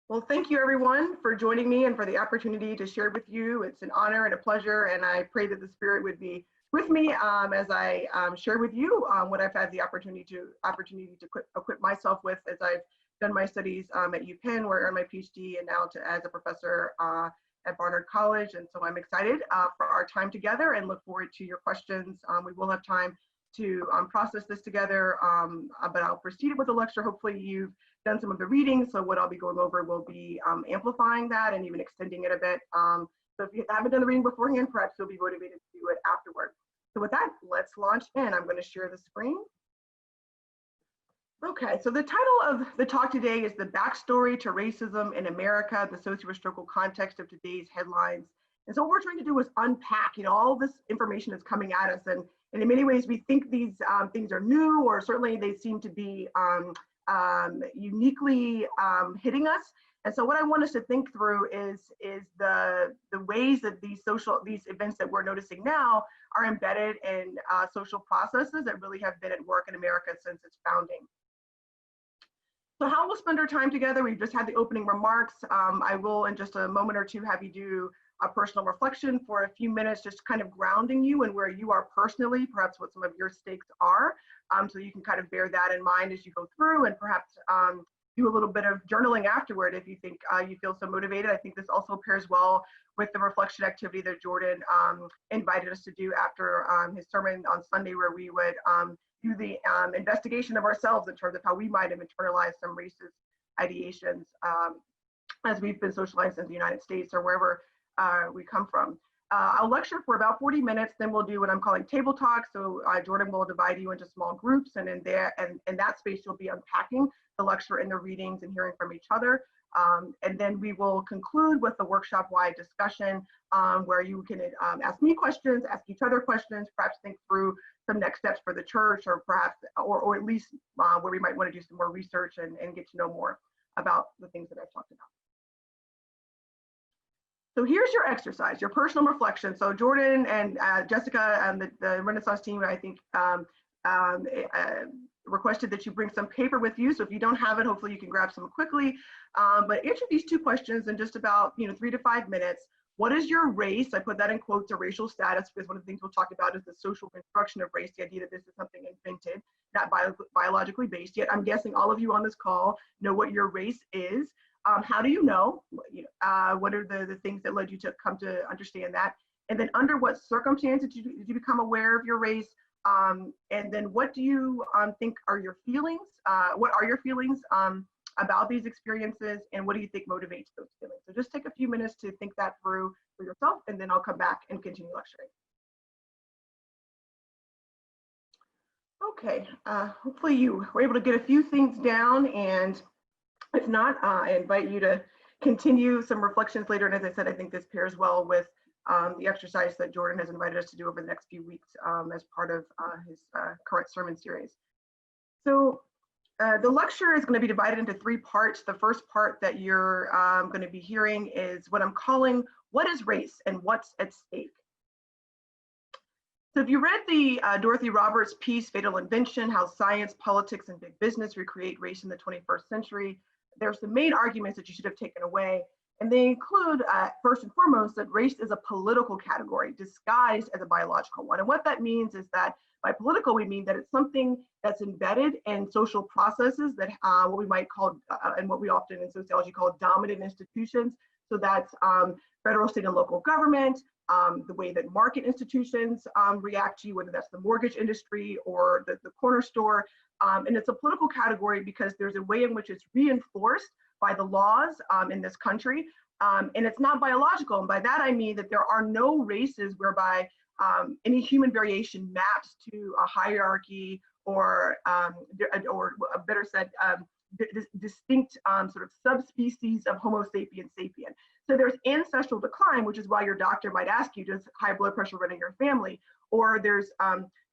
Well, thank you everyone for joining me and for the opportunity to share with you. It's an honor and a pleasure, and I pray that the Spirit would be with me as I share with you what I've had the opportunity to equip myself with as I've done my studies at UPenn, where I earned my PhD, and now as a professor at Barnard College. And so I'm excited for our time together and look forward to your questions. We will have time to process this together, but I'll proceed with the lecture. Hopefully you've done some of the reading, so what I'll be going over will be amplifying that and even extending it a bit. So if you haven't done the reading beforehand, perhaps you'll be motivated to do it afterward. So with that, let's launch in. I'm going to share the screen. Okay, so the title of the talk today is The Backstory to Racism in America, the Socio-Historical Context of Today's Headlines. And so what we're trying to do is unpack, all this information that's coming at us. And in many ways, we think these things are new, or certainly they seem to be uniquely hitting us. And so what I want us to think through is the ways that these events that we're noticing now are embedded in social processes that really have been at work in America since its founding. So how we'll spend our time together, we've just had the opening remarks. I will, in just a moment or two, have you do a personal reflection for a few minutes, just kind of grounding you and where you are personally, perhaps what some of your stakes are. So you can kind of bear that in mind as you go through, and perhaps do a little bit of journaling afterward if you think you feel so motivated. I think this also pairs well with the reflection activity that Jordan invited us to do after his sermon on Sunday, where we would do the investigation of ourselves in terms of how we might have internalized some racist ideations as we've been socialized in the United States or wherever we come from. I'll lecture for about 40 minutes, then we'll do what I'm calling table talk. So Jordan will divide you into small groups, and in that space, you'll be unpacking the lecture and the readings and hearing from each other. And then we will conclude with the workshop-wide discussion where you can ask me questions, ask each other questions, perhaps think through some next steps for the church, or perhaps, or at least where we might want to do some more research and get to know more about the things that I've talked about. So here's your exercise, your personal reflection. So Jordan and Jessica and the Renaissance team, I think, requested that you bring some paper with you. So if you don't have it, hopefully you can grab some quickly. But answer these two questions in just about 3 to 5 minutes. What is your race? I put that in quotes, or racial status, because one of the things we'll talk about is the social construction of race, the idea that this is something invented, not biologically based. Yet I'm guessing all of you on this call know what your race is. How do you know? What are the things that led you to come to understand that? And then under what circumstances did you become aware of your race? And then what do you think are your feelings? What are your feelings about these experiences, and what do you think motivates those feelings? So just take a few minutes to think that through for yourself, and then I'll come back and continue lecturing. Okay, hopefully you were able to get a few things down, and if not, I invite you to continue some reflections later. And as I said, I think this pairs well with the exercise that Jordan has invited us to do over the next few weeks as part of his current sermon series. So the lecture is going to be divided into 3 parts. The first part that you're going to be hearing is what I'm calling, what is race and what's at stake? So if you read the Dorothy Roberts piece, Fatal Invention, How Science, Politics, and Big Business Recreate Race in the 21st Century, there's the main arguments that you should have taken away. And they include, first and foremost, that race is a political category disguised as a biological one. And what that means is that by political, we mean that it's something that's embedded in social processes that what we might call, and what we often in sociology call dominant institutions. So that's federal, state, and local government, the way that market institutions react to you, whether that's the mortgage industry or the corner store. And it's a political category because there's a way in which it's reinforced by the laws in this country. And it's not biological. And by that, I mean that there are no races whereby any human variation maps to a hierarchy or better said, distinct sort of subspecies of Homo sapiens sapien. So there's ancestral decline, which is why your doctor might ask you, does high blood pressure run in your family? Or there's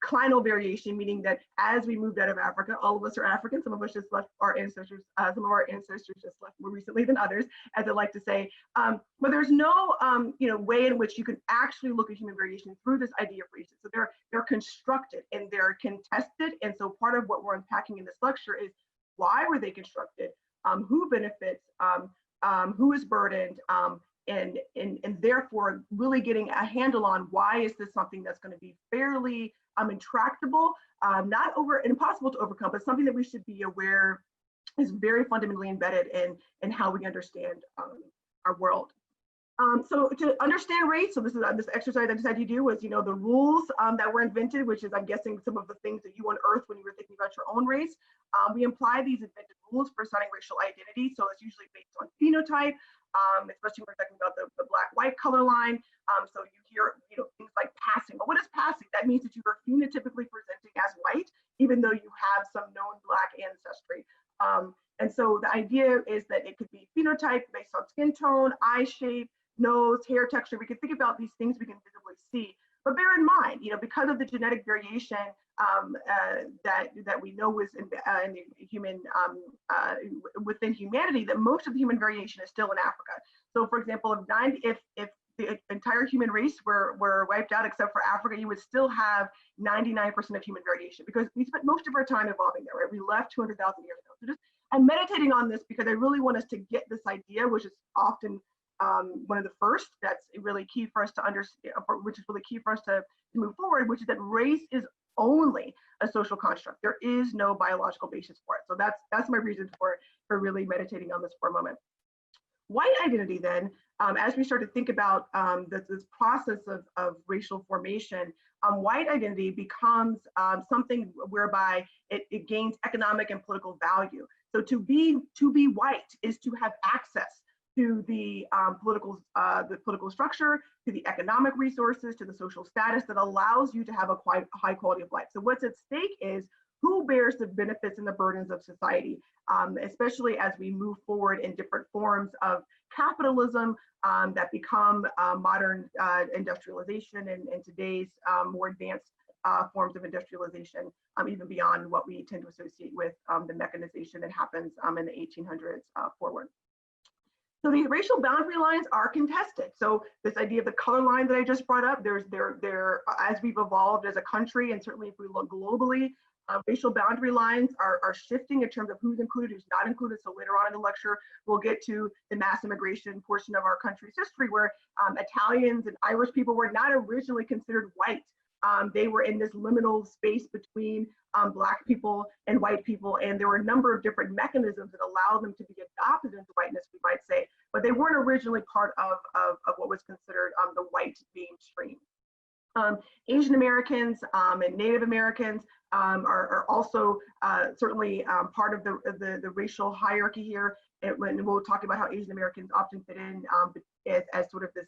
clinal variation, meaning that as we moved out of Africa, all of us are African, some of us just left our ancestors, some of our ancestors just left more recently than others, as I like to say. But there's no way in which you can actually look at human variation through this idea of races. So they're constructed and they're contested. And so part of what we're unpacking in this lecture is why were they constructed? Who benefits? who is burdened, and therefore really getting a handle on why is this something that's going to be fairly intractable, not impossible to overcome, but something that we should be aware is very fundamentally embedded in how we understand our world. So to understand race, so this exercise I decided to do was, the rules that were invented, which is, I'm guessing, some of the things that you unearthed when you were thinking about your own race. We apply these invented rules for assigning racial identity. So it's usually based on phenotype, especially when we're talking about the black-white color line. So you hear, things like passing. But what is passing? That means that you are phenotypically presenting as white, even though you have some known black ancestry. And so the idea is that it could be phenotype based on skin tone, eye shape, nose, hair texture. We can think about these things we can visibly see. But bear in mind, because of the genetic variation that we know is in the human, within humanity, that most of the human variation is still in Africa. So, for example, if the entire human race were wiped out except for Africa, you would still have 99% of human variation, because we spent most of our time evolving there, right? We left 200,000 years ago. So I'm meditating on this because I really want us to get this idea, which is often one of the first that's really key for us to understand, which is really key for us to move forward, which is that race is only a social construct. There is no biological basis for it. So that's my reason for really meditating on this for a moment. White identity then, as we start to think about this process of racial formation, white identity becomes something whereby it gains economic and political value. So to be white is to have access to the political structure, to the economic resources, to the social status that allows you to have a quite high quality of life. So what's at stake is who bears the benefits and the burdens of society, especially as we move forward in different forms of capitalism that become modern industrialization and today's more advanced forms of industrialization, even beyond what we tend to associate with the mechanization that happens in the 1800s forward. So these racial boundary lines are contested. So this idea of the color line that I just brought up, as we've evolved as a country, and certainly if we look globally, racial boundary lines are shifting in terms of who's included, who's not included. So later on in the lecture, we'll get to the mass immigration portion of our country's history, where Italians and Irish people were not originally considered white. They were in this liminal space between Black people and white people, and there were a number of different mechanisms that allowed them to be adopted into whiteness, we might say, but they weren't originally part of what was considered the white mainstream. Asian Americans and Native Americans are also certainly part of the racial hierarchy here. And we'll talk about how Asian Americans often fit in as sort of this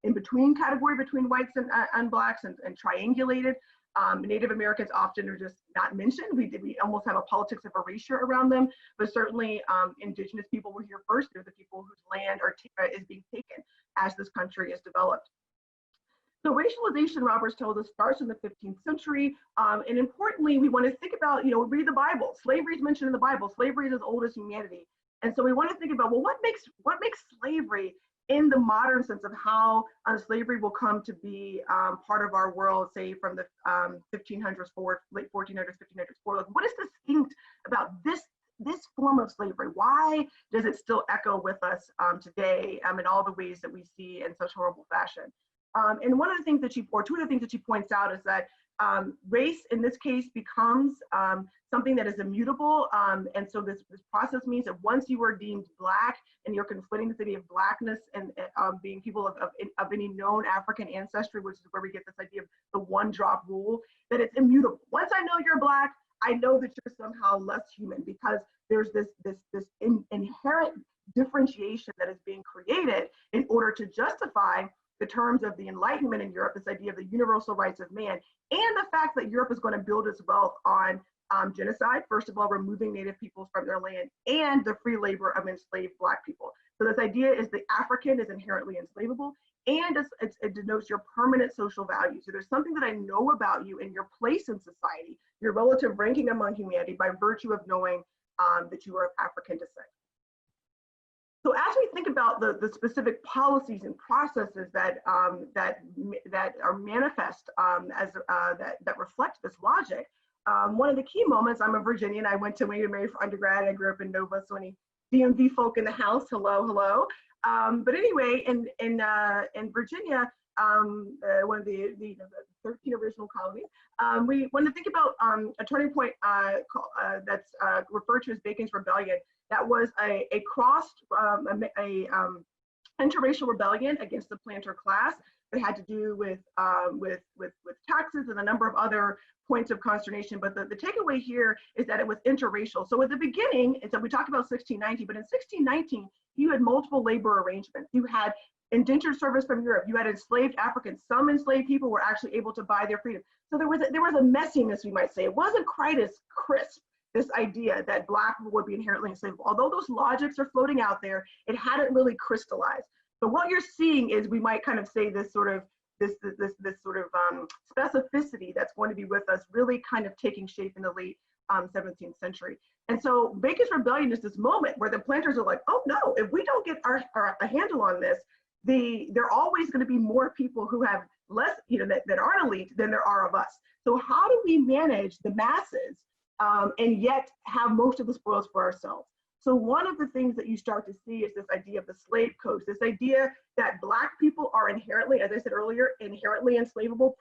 in-between category between whites and Blacks and triangulated. Native Americans often are just not mentioned. We almost have a politics of erasure around them, but certainly indigenous people were here first. They're the people whose land is being taken as this country is developed. So racialization, Roberts told us, starts in the 15th century. And importantly, we want to think about, read the Bible. Slavery is mentioned in the Bible. Slavery is as old as humanity. And so we want to think about, well, what makes slavery in the modern sense of how slavery will come to be part of our world, say from the 1500s forward, late 1400s, 1500s forward. Like, what is distinct about this form of slavery? Why does it still echo with us today in all the ways that we see in such horrible fashion? And two of the things that she points out is that race in this case becomes something that is immutable. And so this process means that once you are deemed Black and you're conflating the idea of Blackness and being people of any known African ancestry, which is where we get this idea of the one drop rule, that it's immutable. Once I know you're Black, I know that you're somehow less human, because there's this inherent differentiation that is being created in order to justify the terms of the Enlightenment in Europe, this idea of the universal rights of man, and the fact that Europe is going to build its wealth on genocide, first of all, removing Native peoples from their land, and the free labor of enslaved Black people. So this idea is the African is inherently enslavable, and it denotes your permanent social value. So there's something that I know about you and your place in society, your relative ranking among humanity, by virtue of knowing that you are of African descent. So as we think about the specific policies and processes that are manifest that reflect this logic, one of the key moments, I'm a Virginian, I went to William & Mary for undergrad, I grew up in Nova, so any DMV folk in the house. Hello, hello. But anyway, in Virginia, one of the 13 original colonies, we want to think about a turning point that's referred to as Bacon's Rebellion. That was a crossed, interracial rebellion against the planter class that had to do with taxes and a number of other points of consternation. But the takeaway here is that it was interracial. So at the beginning, and so we talked about 1619, but in 1619, you had multiple labor arrangements. You had indentured service from Europe. You had enslaved Africans. Some enslaved people were actually able to buy their freedom. So there was a messiness, we might say. It wasn't quite as crisp, this idea that Black people would be inherently enslavable. Although those logics are floating out there, it hadn't really crystallized. So what you're seeing is, we might kind of say, this sort of specificity that's going to be with us really kind of taking shape in the late 17th century. And so Bacon's Rebellion is this moment where the planters are like, oh no, if we don't get a handle on this, there are always going to be more people who have less, that aren't elite than there are of us. So how do we manage the masses and yet have most of the spoils for ourselves? So one of the things that you start to see is this idea of the slave coast, this idea that Black people are inherently, as I said earlier, inherently enslavable,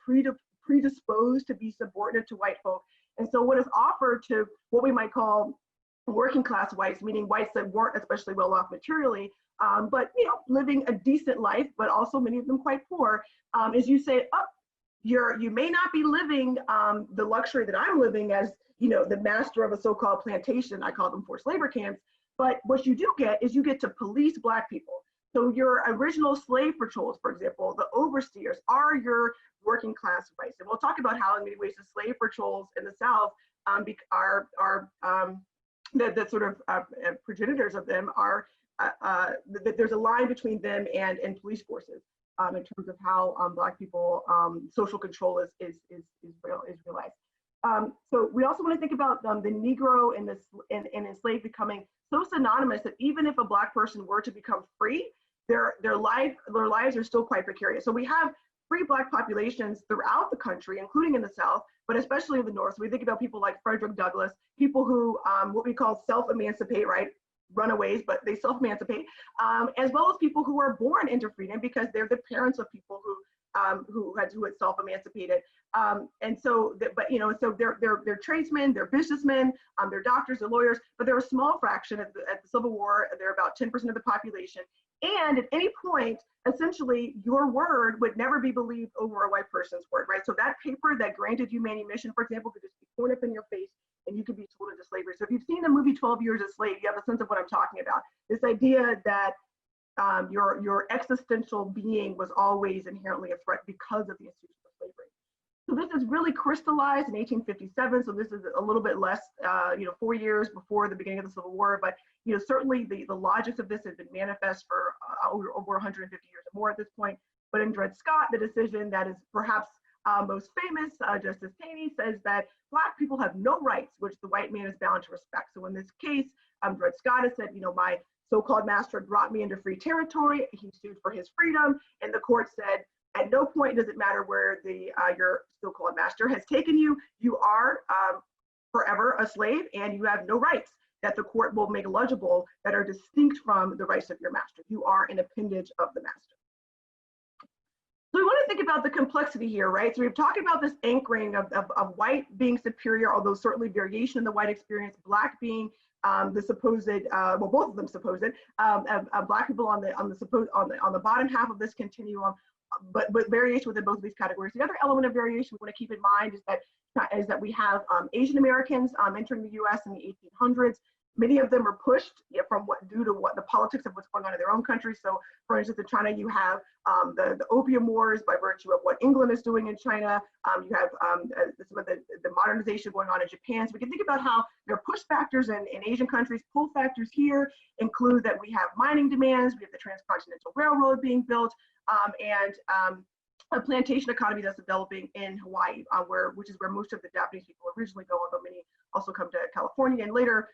predisposed to be subordinate to white folk. And so what is offered to what we might call working class whites, meaning whites that weren't especially well off materially, but living a decent life, but also many of them quite poor, is you say, oh, you may not be living the luxury that I'm living as the master of a so-called plantation. I call them forced labor camps. But what you do get is you get to police Black people. So your original slave patrols, for example, the overseers are your working class whites. And we'll talk about how in many ways the slave patrols in the South are the sort of progenitors of them are, there's a line between them and police forces in terms of how Black people social control is realized. So we also want to think about the Negro and enslaved becoming so synonymous that even if a Black person were to become free, their lives are still quite precarious. So we have free Black populations throughout the country, including in the South, but especially in the North. So we think about people like Frederick Douglass, people who what we call self-emancipate, right? Runaways, but they self-emancipate, as well as people who are born into freedom because they're the parents of people who had self-emancipated, and so, so they're tradesmen, they're businessmen, they're doctors, they're lawyers, but they're a small fraction at the Civil War. They're about 10% of the population, and at any point, essentially, your word would never be believed over a white person's word, right? So that paper that granted you manumission, for example, could just be torn up in your face, and you could be sold into slavery. So if you've seen the movie 12 Years a Slave, you have a sense of what I'm talking about. This idea that your existential being was always inherently a threat because of the institution of slavery. So this is really crystallized in 1857. So this is a little bit less, 4 years before the beginning of the Civil War. But certainly the logics of this have been manifest for over 150 years or more at this point. But in Dred Scott, the decision that is perhaps most famous, Justice Taney says that Black people have no rights, which the white man is bound to respect. So in this case, Dred Scott has said, my so-called master brought me into free territory. He sued for his freedom, and the court said, at no point does it matter where your so-called master has taken you. You are forever a slave, and you have no rights that the court will make legible that are distinct from the rights of your master. You are an appendage of the master. So we want to think about the complexity here, right? So we've talked about this anchoring of white being superior, although certainly variation in the white experience, Black being the supposed, well, both of them supposed, Black people on the bottom half of this continuum, but variation within both of these categories. The other element of variation we want to keep in mind is that we have Asian Americans entering the U.S. in the 1800s. Many of them are pushed due to the politics of what's going on in their own country. So, for instance, in China, you have the opium wars by virtue of what England is doing in China. You have some of the modernization going on in Japan. So we can think about how there are push factors in Asian countries. Pull factors here include that we have mining demands, we have the transcontinental railroad being built, and a plantation economy that's developing in Hawaii, which is where most of the Japanese people originally go, although many also come to California. And later,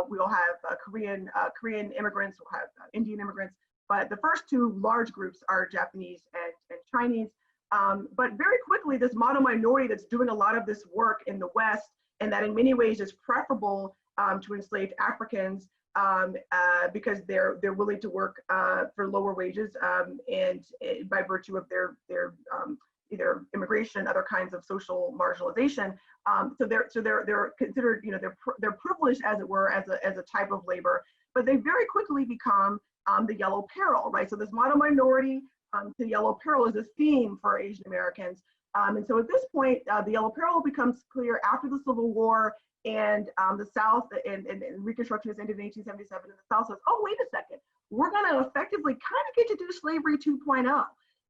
we'll have Korean immigrants, we'll have Indian immigrants. But the first two large groups are Japanese and Chinese. But very quickly, this model minority that's doing a lot of this work in the West, and that in many ways is preferable to enslaved Africans because they're willing to work for lower wages and by virtue of their either immigration, other kinds of social marginalization. So they're considered, they're privileged, as it were, as a type of labor, but they very quickly become the yellow peril, right? So this model minority to yellow peril is a theme for Asian Americans. And so at this point, the yellow peril becomes clear after the Civil War, and the South and Reconstruction has ended in 1877, and the South says, oh, wait a second, we're going to effectively kind of get to do slavery 2.0.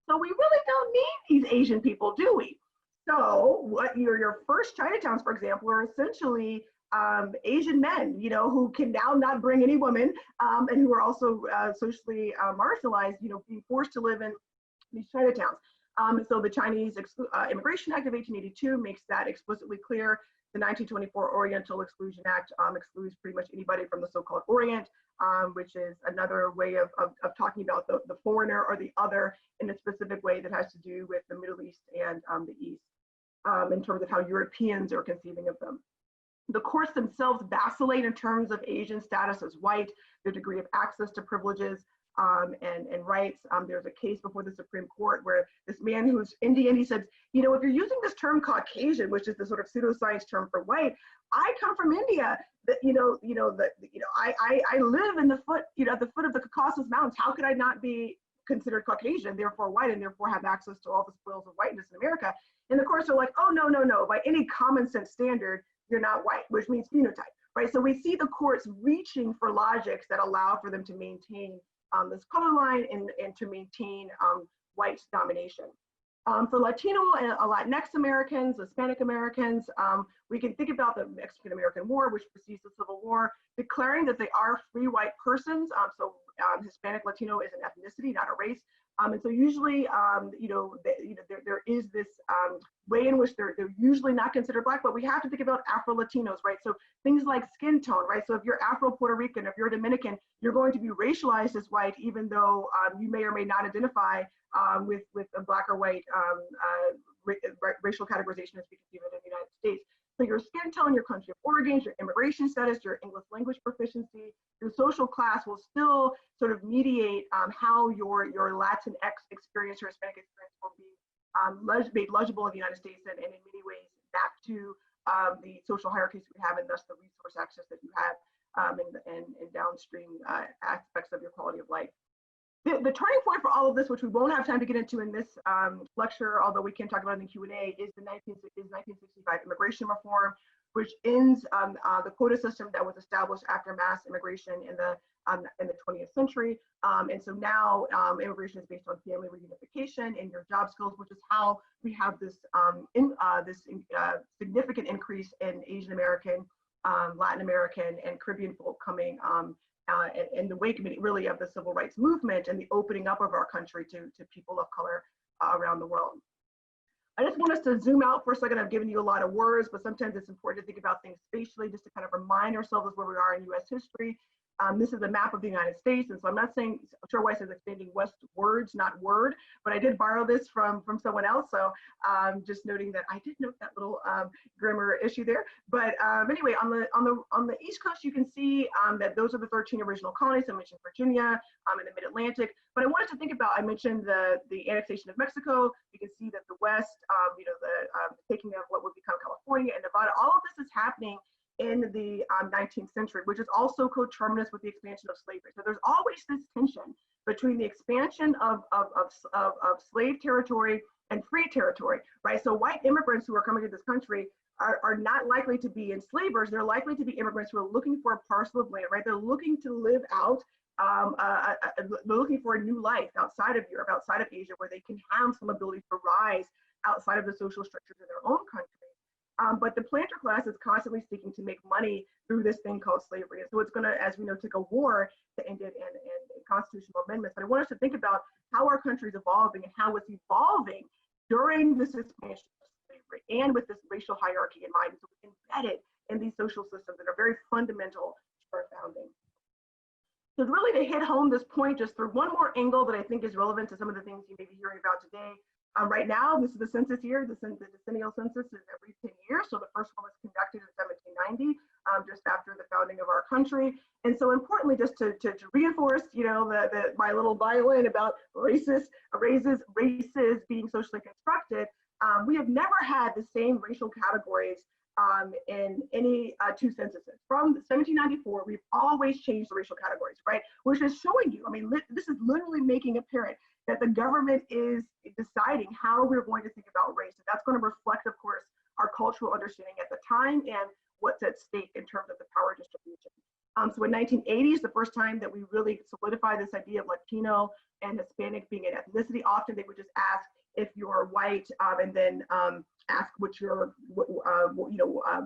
So we really don't need these Asian people, do we? So what your first Chinatowns, for example, are essentially Asian men, who can now not bring any women, and who are also socially marginalized, being forced to live in these Chinatowns. So the Chinese Immigration Act of 1882 makes that explicitly clear. The 1924 Oriental Exclusion Act excludes pretty much anybody from the so-called Orient, which is another way of talking about the foreigner or the other in a specific way that has to do with the Middle East and the East, in terms of how Europeans are conceiving of them. The courts themselves vacillate in terms of Asian status as white, their degree of access to privileges and rights. There's a case before the Supreme Court where this man who's Indian, he said, if you're using this term Caucasian, which is the sort of pseudoscience term for white, I come from India. I live in the foot, at the foot of the Caucasus Mountains. How could I not be considered Caucasian, therefore white, and therefore have access to all the spoils of whiteness in America? And the courts are like, oh, no. By any common sense standard, you're not white, which means phenotype, right? So we see the courts reaching for logics that allow for them to maintain this color line and to maintain white domination. For Latino and Latinx Americans, Hispanic Americans, we can think about the Mexican-American War, which precedes the Civil War, declaring that they are free white persons. So Hispanic Latino is an ethnicity, not a race. And so usually, there is this way in which they're usually not considered Black, but we have to think about Afro-Latinos, right? So things like skin tone, right? So if you're Afro-Puerto Rican, if you're Dominican, you're going to be racialized as white, even though you may or may not identify with a Black or white racial categorization as we conceive it in the United States. So your skin tone, your country of origin, your immigration status, your English language proficiency, your social class will still sort of mediate how your Latinx experience or Hispanic experience will be made legible in the United States, and in many ways back to the social hierarchies we have, and thus the resource access that you have and downstream aspects of your quality of life. The turning point for all of this, which we won't have time to get into in this lecture, although we can talk about it in the Q&A, is 1965 immigration reform, which ends the quota system that was established after mass immigration in the 20th century. And so now immigration is based on family reunification and your job skills, which is how we have this significant increase in Asian American, Latin American, and Caribbean folk coming in the wake really of the civil rights movement and the opening up of our country to people of color around the world. I just want us to zoom out for a second. I've given you a lot of words, but sometimes it's important to think about things spatially, just to kind of remind ourselves where we are in US history. This is a map of the United States, and so I'm not saying, Shorewise is expanding westwards, not word, but I did borrow this from someone else, so just noting that I did note that little grammar issue there. But anyway, on the East Coast, you can see that those are the 13 original colonies. I mentioned Virginia in the Mid-Atlantic, but I wanted to think about, I mentioned the annexation of Mexico. You can see that the West, the taking of what would become California and Nevada, all of this is happening in the 19th century, which is also coterminous with the expansion of slavery. So there's always this tension between the expansion of slave territory and free territory, right? So white immigrants who are coming to this country are not likely to be enslavers. They're likely to be immigrants who are looking for a parcel of land, right? They're looking to live out, they're looking for a new life outside of Europe, outside of Asia, where they can have some ability to rise outside of the social structures in their own country. But the planter class is constantly seeking to make money through this thing called slavery. And so it's going to, as we know, take a war to end it and constitutional amendments. But I want us to think about how our country is evolving and how it's evolving during this expansion of slavery and with this racial hierarchy in mind. So it's embedded in these social systems that are very fundamental to our founding. So really to hit home this point just through one more angle that I think is relevant to some of the things you may be hearing about today, Right now, this is the census year. The decennial census is every 10 years. So the first one was conducted in 1790, just after the founding of our country. And so importantly, just to reinforce, my little violin about races being socially constructed, we have never had the same racial categories in any two censuses. From 1794, we've always changed the racial categories, right? Which is showing you, I mean, this is literally making apparent that the government is deciding how we're going to think about race. And that's going to reflect, of course, our cultural understanding at the time and what's at stake in terms of the power distribution. So in 1980 is the first time that we really solidified this idea of Latino and Hispanic being an ethnicity. Often they would just ask if you're white, and then ask what you're,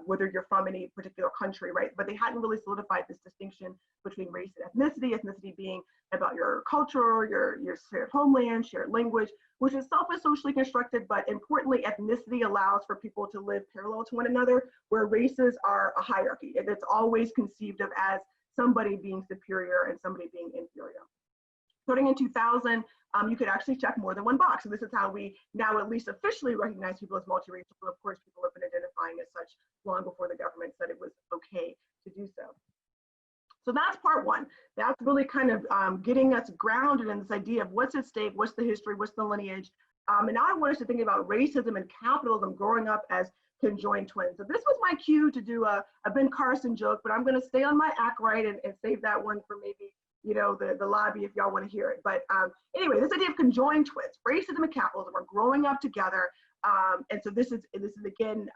whether you're from any particular country, right? But they hadn't really solidified this distinction between race and ethnicity. Ethnicity being about your culture, your shared homeland, shared language, which itself is socially constructed. But importantly, ethnicity allows for people to live parallel to one another, where races are a hierarchy, and it's always conceived of as somebody being superior and somebody being inferior. Starting in 2000, you could actually check more than one box. And this is how we now at least officially recognize people as multiracial. But of course, people have been identifying as such long before the government said it was okay to do so. So that's part one. That's really kind of getting us grounded in this idea of what's at stake, what's the history, what's the lineage. And now I want us to think about racism and capitalism growing up as conjoined twins. So this was my cue to do a Ben Carson joke, but I'm going to stay on my act right and save that one for maybe the lobby if y'all want to hear it. But anyway, this idea of conjoined twins, racism and capitalism are growing up together. And so this is again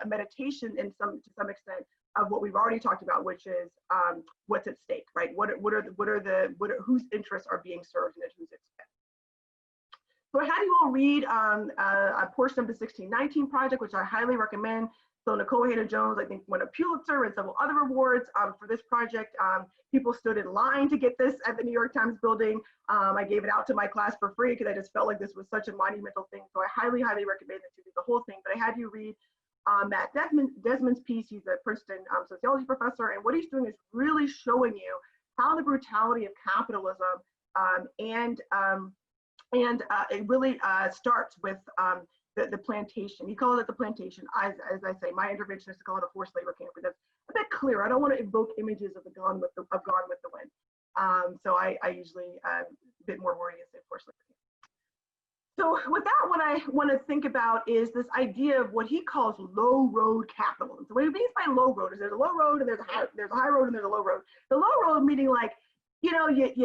a meditation to some extent of what we've already talked about, which is what's at stake, right? Whose interests are being served and at whose expense. So I had you all read a portion of the 1619 Project, which I highly recommend. So Nicole Hayter-Jones, I think, won a Pulitzer and several other awards for this project. People stood in line to get this at the New York Times building. I gave it out to my class for free because I just felt like this was such a monumental thing. So I highly, highly recommend that you read the whole thing. But I had you read Matt Desmond's piece. He's a Princeton sociology professor. And what he's doing is really showing you how the brutality of capitalism it really starts with the plantation. He calls it the plantation. As I say, my intervention is to call it a forced labor camp, but that's a bit clear. I don't want to evoke images of Gone with the Wind. So I usually a bit more wordy and say forced labor camp. So with that, what I want to think about is this idea of what he calls low road capitalism. So what he means by low road is there's a low road and there's a high road and there's a low road. The low road meaning like, you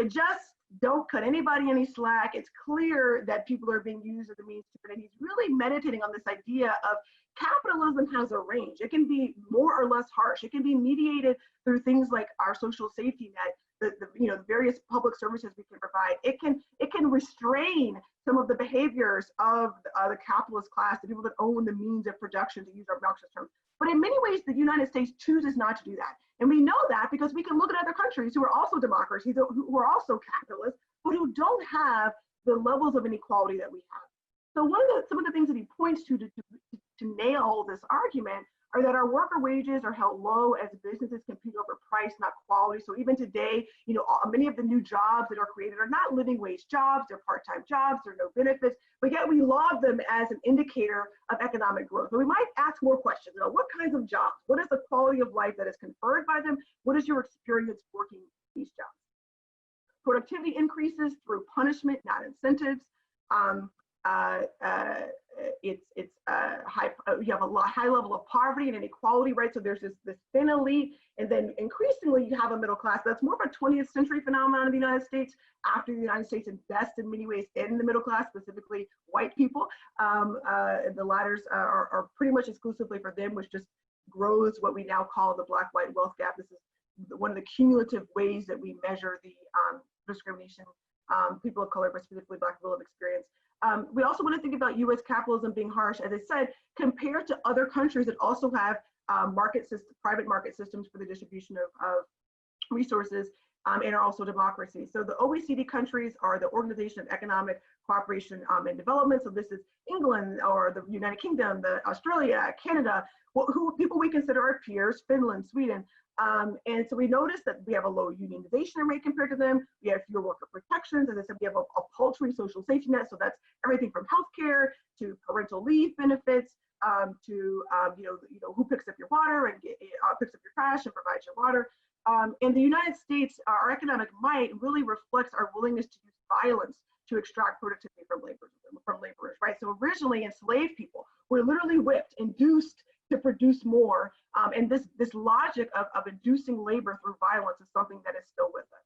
just don't cut anybody any slack. It's clear that people are being used as a means to, and he's really meditating on this idea of capitalism has a range. It can be more or less harsh. It can be mediated through things like our social safety net, the various public services we can provide. It can restrain some of the behaviors of the capitalist class, the people that own the means of production, to use our obnoxious terms. But in many ways, the United States chooses not to do that. And we know that because we can look at other countries who are also democracies, who are also capitalists, but who don't have the levels of inequality that we have. So some of the things that he points to nail this argument are that our worker wages are held low as businesses compete over price, not quality. So even today, many of the new jobs that are created are not living wage jobs, they're part-time jobs, there are no benefits, but yet we laud them as an indicator of economic growth. So we might ask more questions. What kinds of jobs? What is the quality of life that is conferred by them? What is your experience working these jobs? Productivity increases through punishment, not incentives. You have a high level of poverty and inequality, right? So there's this thin elite, and then increasingly you have a middle class. That's more of a 20th century phenomenon in the United States, after the United States invests in many ways in the middle class, specifically white people. The ladders are pretty much exclusively for them, which just grows what we now call the black-white wealth gap. This is one of the cumulative ways that we measure the discrimination people of color, but specifically Black people have experienced. We also want to think about U.S. capitalism being harsh, as I said, compared to other countries that also have private market systems for the distribution of resources. and are also democracies. So the OECD countries are the Organization of Economic Cooperation and Development. So this is England or the United Kingdom, Australia, Canada, people we consider our peers, Finland, Sweden. And so we notice that we have a low unionization rate compared to them. We have fewer worker protections. As I said, we have a paltry social safety net. So that's everything from healthcare to parental leave benefits, to who picks up your water and picks up your trash and provides your water. In the United States, our economic might really reflects our willingness to use violence to extract productivity from laborers, right? So originally enslaved people were literally whipped, induced to produce more. And this logic of inducing labor through violence is something that is still with us.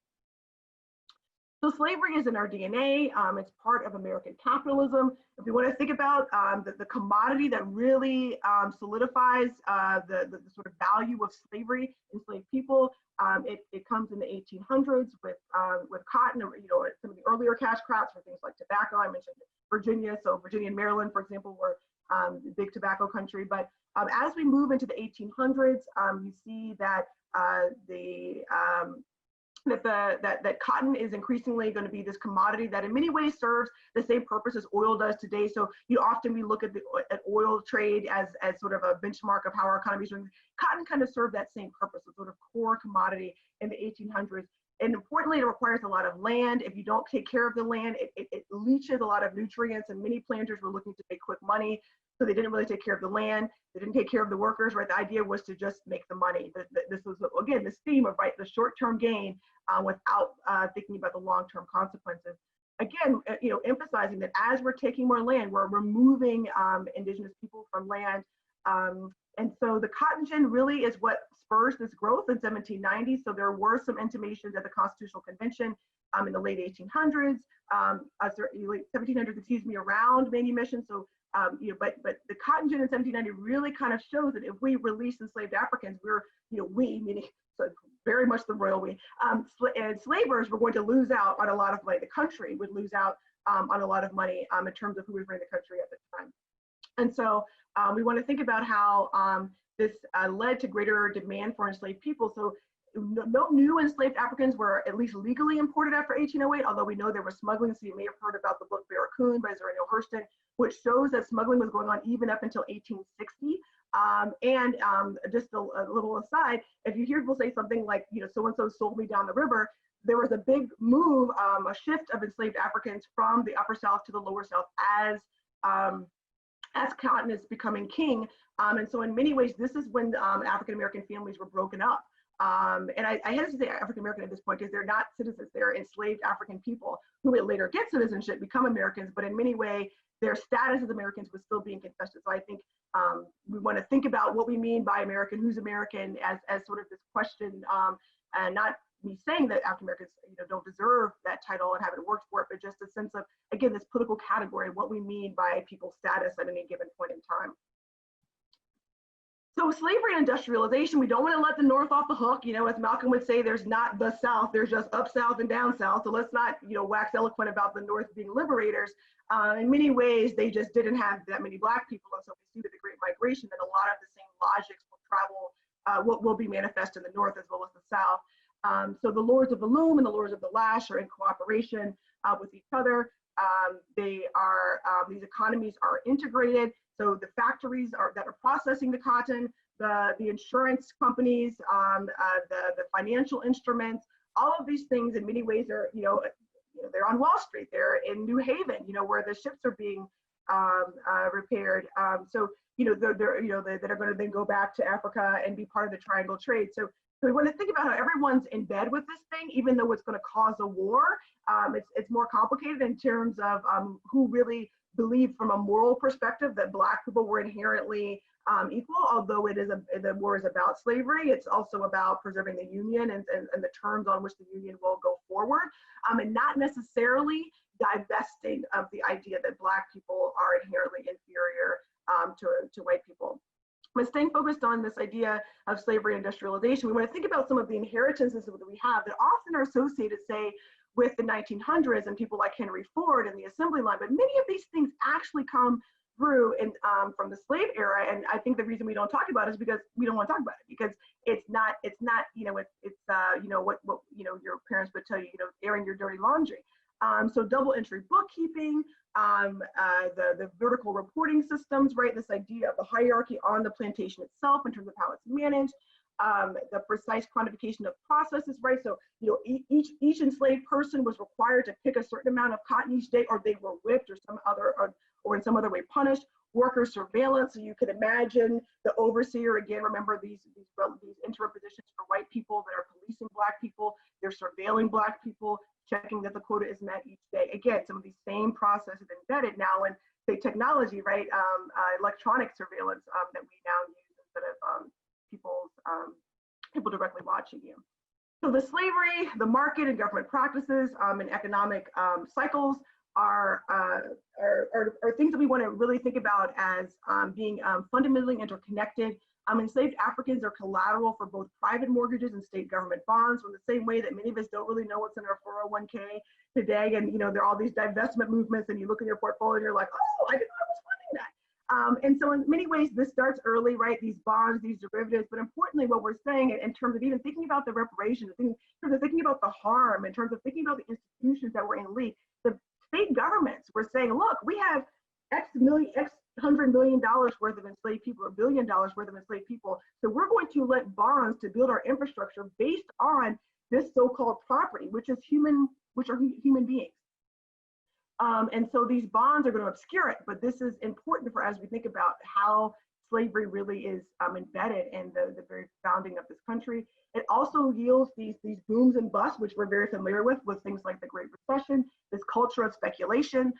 So slavery is in our DNA. It's part of American capitalism. If we want to think about the commodity that really solidifies the sort of value of slavery, enslaved people, it comes in the 1800s with cotton, some of the earlier cash crops for things like tobacco. I mentioned Virginia. So Virginia and Maryland, for example, were big tobacco country. But as we move into the 1800s, you see that that cotton is increasingly going to be this commodity that in many ways serves the same purpose as oil does today. So often we look at oil trade as sort of a benchmark of how our economy is doing. Cotton kind of served that same purpose, a sort of core commodity in the 1800s. And importantly, it requires a lot of land. If you don't take care of the land, it leaches a lot of nutrients, and many planters were looking to make quick money. So they didn't really take care of the land. They didn't take care of the workers, right? The idea was to just make the money. This was, again, this theme of, right, the short-term gain without thinking about the long-term consequences. Again, emphasizing that as we're taking more land, we're removing indigenous people from land. And so the cotton gin really is what spurs this growth in 1790. So there were some intimations at the Constitutional Convention in the late 1800s, late 1700s, excuse me, around manumission. So but the cotton gin in 1790 really kind of shows that if we release enslaved Africans, we're, we, meaning so very much the royal we, enslavers were going to lose out on a lot of money. The country would lose out on a lot of money in terms of who was running the country at the time. And so we want to think about how this led to greater demand for enslaved people. So no new enslaved Africans were at least legally imported after 1808, although we know there was smuggling. So you may have heard about the book Barracoon by Zerino Hurston, which shows that smuggling was going on even up until 1860. Just a little aside, if you hear people say something like, so-and-so sold me down the river, there was a big move, a shift of enslaved Africans from the upper South to the lower South as cotton is becoming king. And so in many ways, this is when African-American families were broken up. And I hesitate to say African-American at this point because they're not citizens, they're enslaved African people who would later get citizenship, become Americans, but in many ways, their status as Americans was still being contested. So I think we want to think about what we mean by American, who's American, as sort of this question, and not me saying that African-Americans don't deserve that title and haven't worked for it, but just a sense of, again, this political category, what we mean by people's status at any given point in time. So slavery and industrialization, we don't want to let the North off the hook. As Malcolm would say, there's not the South, there's just up South and down South. So let's not, wax eloquent about the North being liberators. In many ways, they just didn't have that many Black people. And so we see with the Great Migration that a lot of the same logics will travel, will be manifest in the North as well as the South. So the lords of the loom and the lords of the lash are in cooperation with each other. These economies are integrated. So the factories that are processing the cotton, the insurance companies, the financial instruments, all of these things in many ways are, they're on Wall Street, they're in New Haven, where the ships are being repaired. That are going to then go back to Africa and be part of the triangle trade. So we want to think about how everyone's in bed with this thing, even though it's going to cause a war. It's more complicated in terms of who really believed from a moral perspective that Black people were inherently equal, although the war is about slavery. It's also about preserving the Union and the terms on which the Union will go forward, and not necessarily divesting of the idea that Black people are inherently inferior to white people. But staying focused on this idea of slavery and industrialization, we want to think about some of the inheritances that we have that often are associated, say, with the 1900s and people like Henry Ford and the assembly line, but many of these things actually come through and from the slave era. And I think the reason we don't talk about it is because we don't want to talk about it, because it's not, you know, you know, what you know, your parents would tell you, you know, airing your dirty laundry. So double entry bookkeeping, the vertical reporting systems, right? This idea of the hierarchy on the plantation itself in terms of how it's managed, the precise quantification of processes, right? So, you know, each enslaved person was required to pick a certain amount of cotton each day, or they were whipped or some other, or in some other way punished. Worker surveillance, so you could imagine the overseer, again, remember these interim positions for white people that are policing Black people, they're surveilling Black people, checking that the quota is met each day. Again, some of these same processes embedded now in, say, technology, right? Electronic surveillance that we now use instead of people directly watching you. So the slavery, the market and government practices and economic cycles are things that we want to really think about as being fundamentally interconnected. Enslaved Africans are collateral for both private mortgages and state government bonds, in the same way that many of us don't really know what's in our 401k today. And, you know, there are all these divestment movements and you look in your portfolio and you're like, oh, I didn't know I was funding that. And so in many ways, this starts early, right? These bonds, these derivatives, but importantly, what we're saying in terms of even thinking about the reparations, in terms of thinking about the harm, in terms of thinking about the institutions that were in leak, the state governments were saying, look, we have X $100 million worth of enslaved people, or $1 billion worth of enslaved people. So we're going to let bonds to build our infrastructure based on this so-called property, which are human beings. And so these bonds are going to obscure it, but this is important for as we think about how slavery really is embedded in the very founding of this country. It also yields these booms and busts, which we're very familiar with things like the Great Recession, this culture of speculation,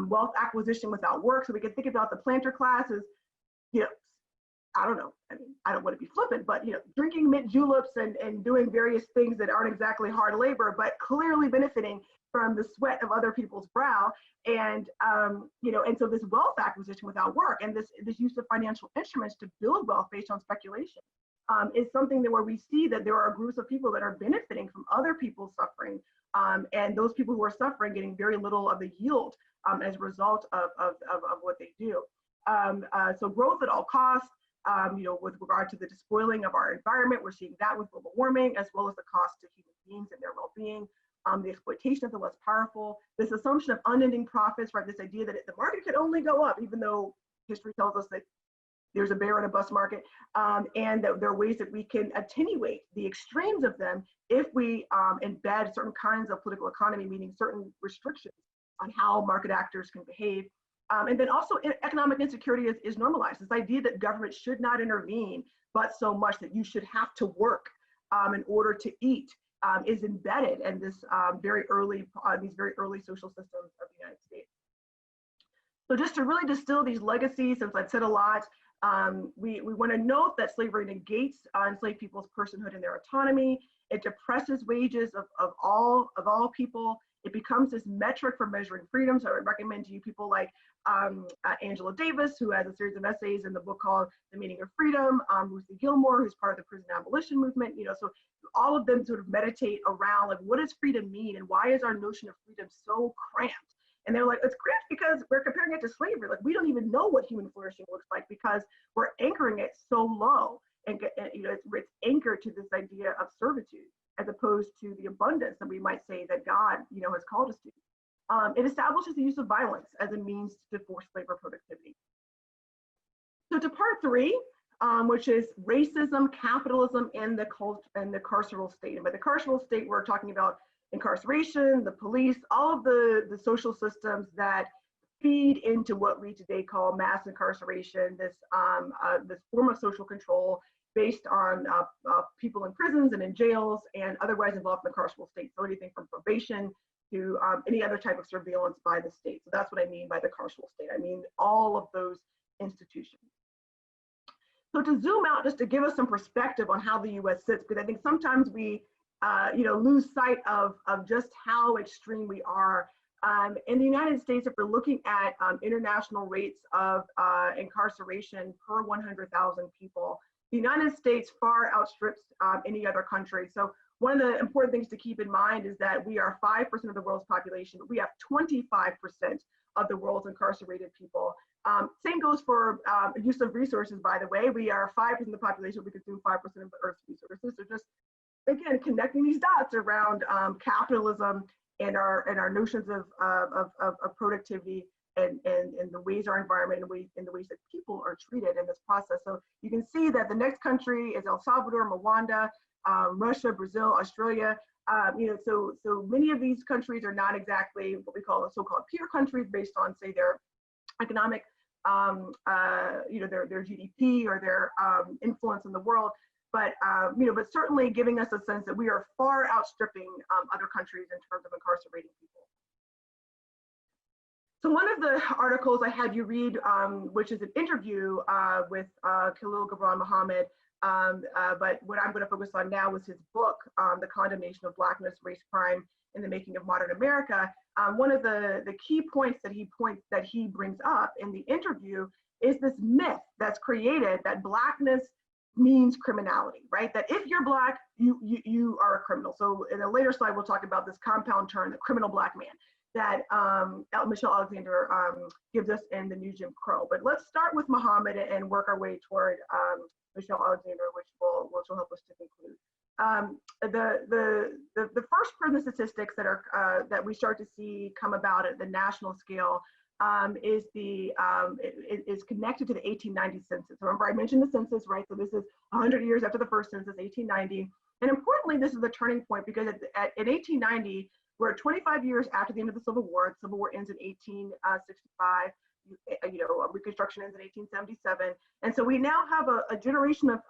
wealth acquisition without work. So we can think about the planter class as, you know, I don't know, I mean, I don't want to be flippant, but, you know, drinking mint juleps and doing various things that aren't exactly hard labor, but clearly benefiting from the sweat of other people's brow. And, you know, and so this wealth acquisition without work and this use of financial instruments to build wealth based on speculation is something that where we see that there are groups of people that are benefiting from other people's suffering, and those people who are suffering getting very little of the yield as a result of what they do. So growth at all costs, you know, with regard to the despoiling of our environment, we're seeing that with global warming, as well as the cost to human beings and their well-being, the exploitation of the less powerful, this assumption of unending profits, right? This idea that the market could only go up, even though history tells us that there's a bear and a bust market, and that there are ways that we can attenuate the extremes of them if we embed certain kinds of political economy, meaning certain restrictions on how market actors can behave. And then also economic insecurity is normalized. This idea that government should not intervene, but so much that you should have to work in order to eat is embedded in this these very early social systems of the United States. So just to really distill these legacies, since I've said a lot, we want to note that slavery negates enslaved people's personhood and their autonomy. It depresses wages of all people. It becomes this metric for measuring freedom. So I would recommend to you people like Angela Davis, who has a series of essays in the book called The Meaning of Freedom, Ruthie Gilmore, who's part of the prison abolition movement, you know, so all of them sort of meditate around like, what does freedom mean? And why is our notion of freedom so cramped? And they're like, it's cramped because we're comparing it to slavery. Like, we don't even know what human flourishing looks like because we're anchoring it so low. And you know, it's anchored to this idea of servitude, as opposed to the abundance that we might say that God, you know, has called us to. It establishes the use of violence as a means to force labor productivity. So to part three, which is racism, capitalism, and the carceral state. And by the carceral state, we're talking about incarceration, the police, all of the social systems that feed into what we today call mass incarceration, this form of social control based on people in prisons and in jails and otherwise involved in the carceral state. So anything from probation to any other type of surveillance by the state. So that's what I mean by the carceral state. I mean all of those institutions. So to zoom out, just to give us some perspective on how the U.S. sits, because I think sometimes we you know, lose sight of just how extreme we are. In the United States, if we're looking at international rates of incarceration per 100,000 people, the United States far outstrips any other country. So one of the important things to keep in mind is that we are 5% of the world's population, but we have 25% of the world's incarcerated people. Same goes for use of resources, by the way. We are 5% of the population, we consume 5% of the Earth's resources. So just, again, connecting these dots around capitalism and our notions of productivity and the ways our environment and the ways that people are treated in this process. So you can see that the next country is El Salvador, Rwanda, Russia, Brazil, Australia. So many of these countries are not exactly what we call so-called peer countries based on, say, their economic, their GDP or their influence in the world. But but certainly giving us a sense that we are far outstripping other countries in terms of incarcerating people. So one of the articles I had you read, which is an interview with Khalil Gibran Muhammad, but what I'm going to focus on now is his book, The Condemnation of Blackness, Race, Crime in the Making of Modern America. One of the key points that he brings up in the interview is this myth that's created that Blackness means criminality, right? That if you're Black, you are a criminal. So in a later slide, we'll talk about this compound term, the criminal Black man, that Michelle Alexander gives us in the New Jim Crow. But let's start with Muhammad and work our way toward Michelle Alexander, which will help us to conclude. The first prison statistics that we start to see come about at the national scale is connected to the 1890 census. Remember, I mentioned the census, right? So this is 100 years after the first census, 1890. And importantly, this is the turning point because in 1890, we're 25 years after the end of the Civil War. The Civil War ends in 1865. Reconstruction ends in 1877. And so we now have a generation of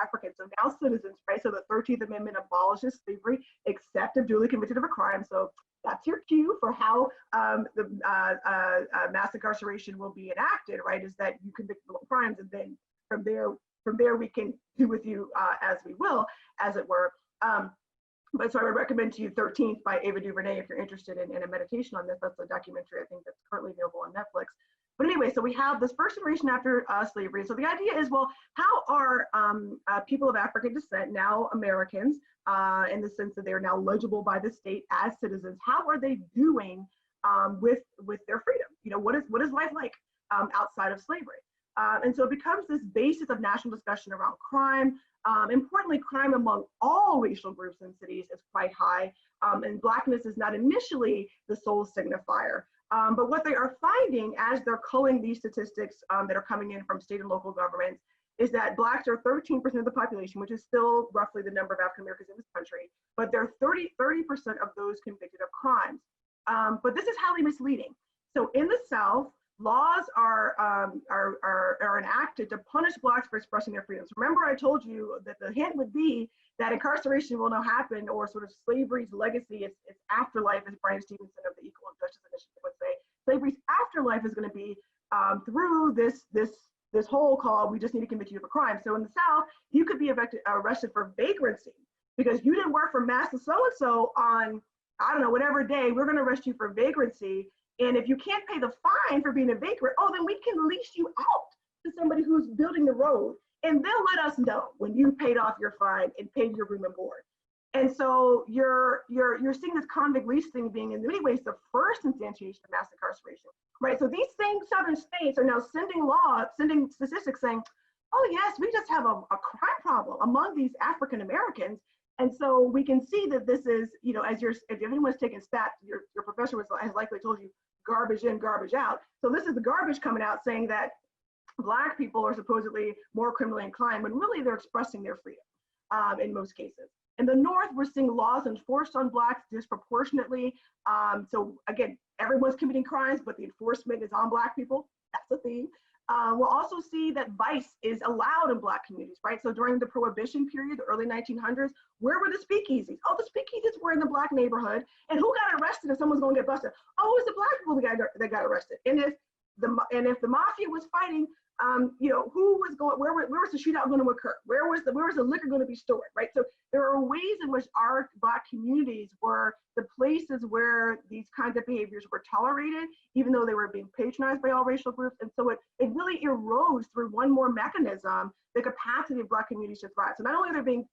Africans, so now citizens, right? So the 13th Amendment abolishes slavery, except if duly convicted of a crime. So that's your cue for how the mass incarceration will be enacted, right? Is that you convict of crimes, and then from there we can do with you as we will, as it were. But so I would recommend to you 13th by Ava DuVernay if you're interested in a meditation on this. That's a documentary I think that's currently available on Netflix. But anyway, so we have this first generation after slavery. So the idea is, well, how are people of African descent, now Americans, in the sense that they are now legible by the state as citizens, how are they doing with their freedom? What is life like outside of slavery? And so it becomes this basis of national discussion around crime. Importantly, crime among all racial groups in cities is quite high, and Blackness is not initially the sole signifier. But what they are finding as they're culling these statistics that are coming in from state and local governments is that Blacks are 13% of the population, which is still roughly the number of African Americans in this country, but they're 30% of those convicted of crimes. But this is highly misleading. So in the South, laws are enacted to punish Blacks for expressing their freedoms. Remember, I told you that the hint would be that incarceration will now happen, or sort of slavery's legacy, its afterlife, as Brian Stevenson of the Equal Justice Initiative would say. Slavery's afterlife is going to be through this whole call, we just need to convict you of a crime. So in the South, you could be arrested for vagrancy because you didn't work for Master so-and-so on, I don't know, whatever day. We're going to arrest you for vagrancy. And if you can't pay the fine for being a vagrant, then we can lease you out to somebody who's building the road. And they'll let us know when you paid off your fine and paid your room and board. And so you're seeing this convict leasing being in many ways the first instantiation of mass incarceration, right? So these same southern states are now sending statistics saying, oh yes, we just have a crime problem among these African Americans. And so we can see that this is, if anyone's taken stats, your professor has likely told you garbage in, garbage out. So this is the garbage coming out saying that Black people are supposedly more criminally inclined when really they're expressing their freedom in most cases. In the North, we're seeing laws enforced on Blacks disproportionately. So again, everyone's committing crimes, but the enforcement is on Black people. That's a theme. We'll also see that vice is allowed in Black communities, right? So during the Prohibition period, the early 1900s, where were the speakeasies? Oh, the speakeasies were in the Black neighborhood. And who got arrested if someone's going to get busted? Oh, it's the Black people that got arrested. And if the mafia was fighting, who was going? Where was the shootout going to occur? Where was the liquor going to be stored? Right. So there are ways in which our Black communities were the places where these kinds of behaviors were tolerated, even though they were being patronized by all racial groups. And so it really erodes through one more mechanism the capacity of Black communities to thrive. So not only are they being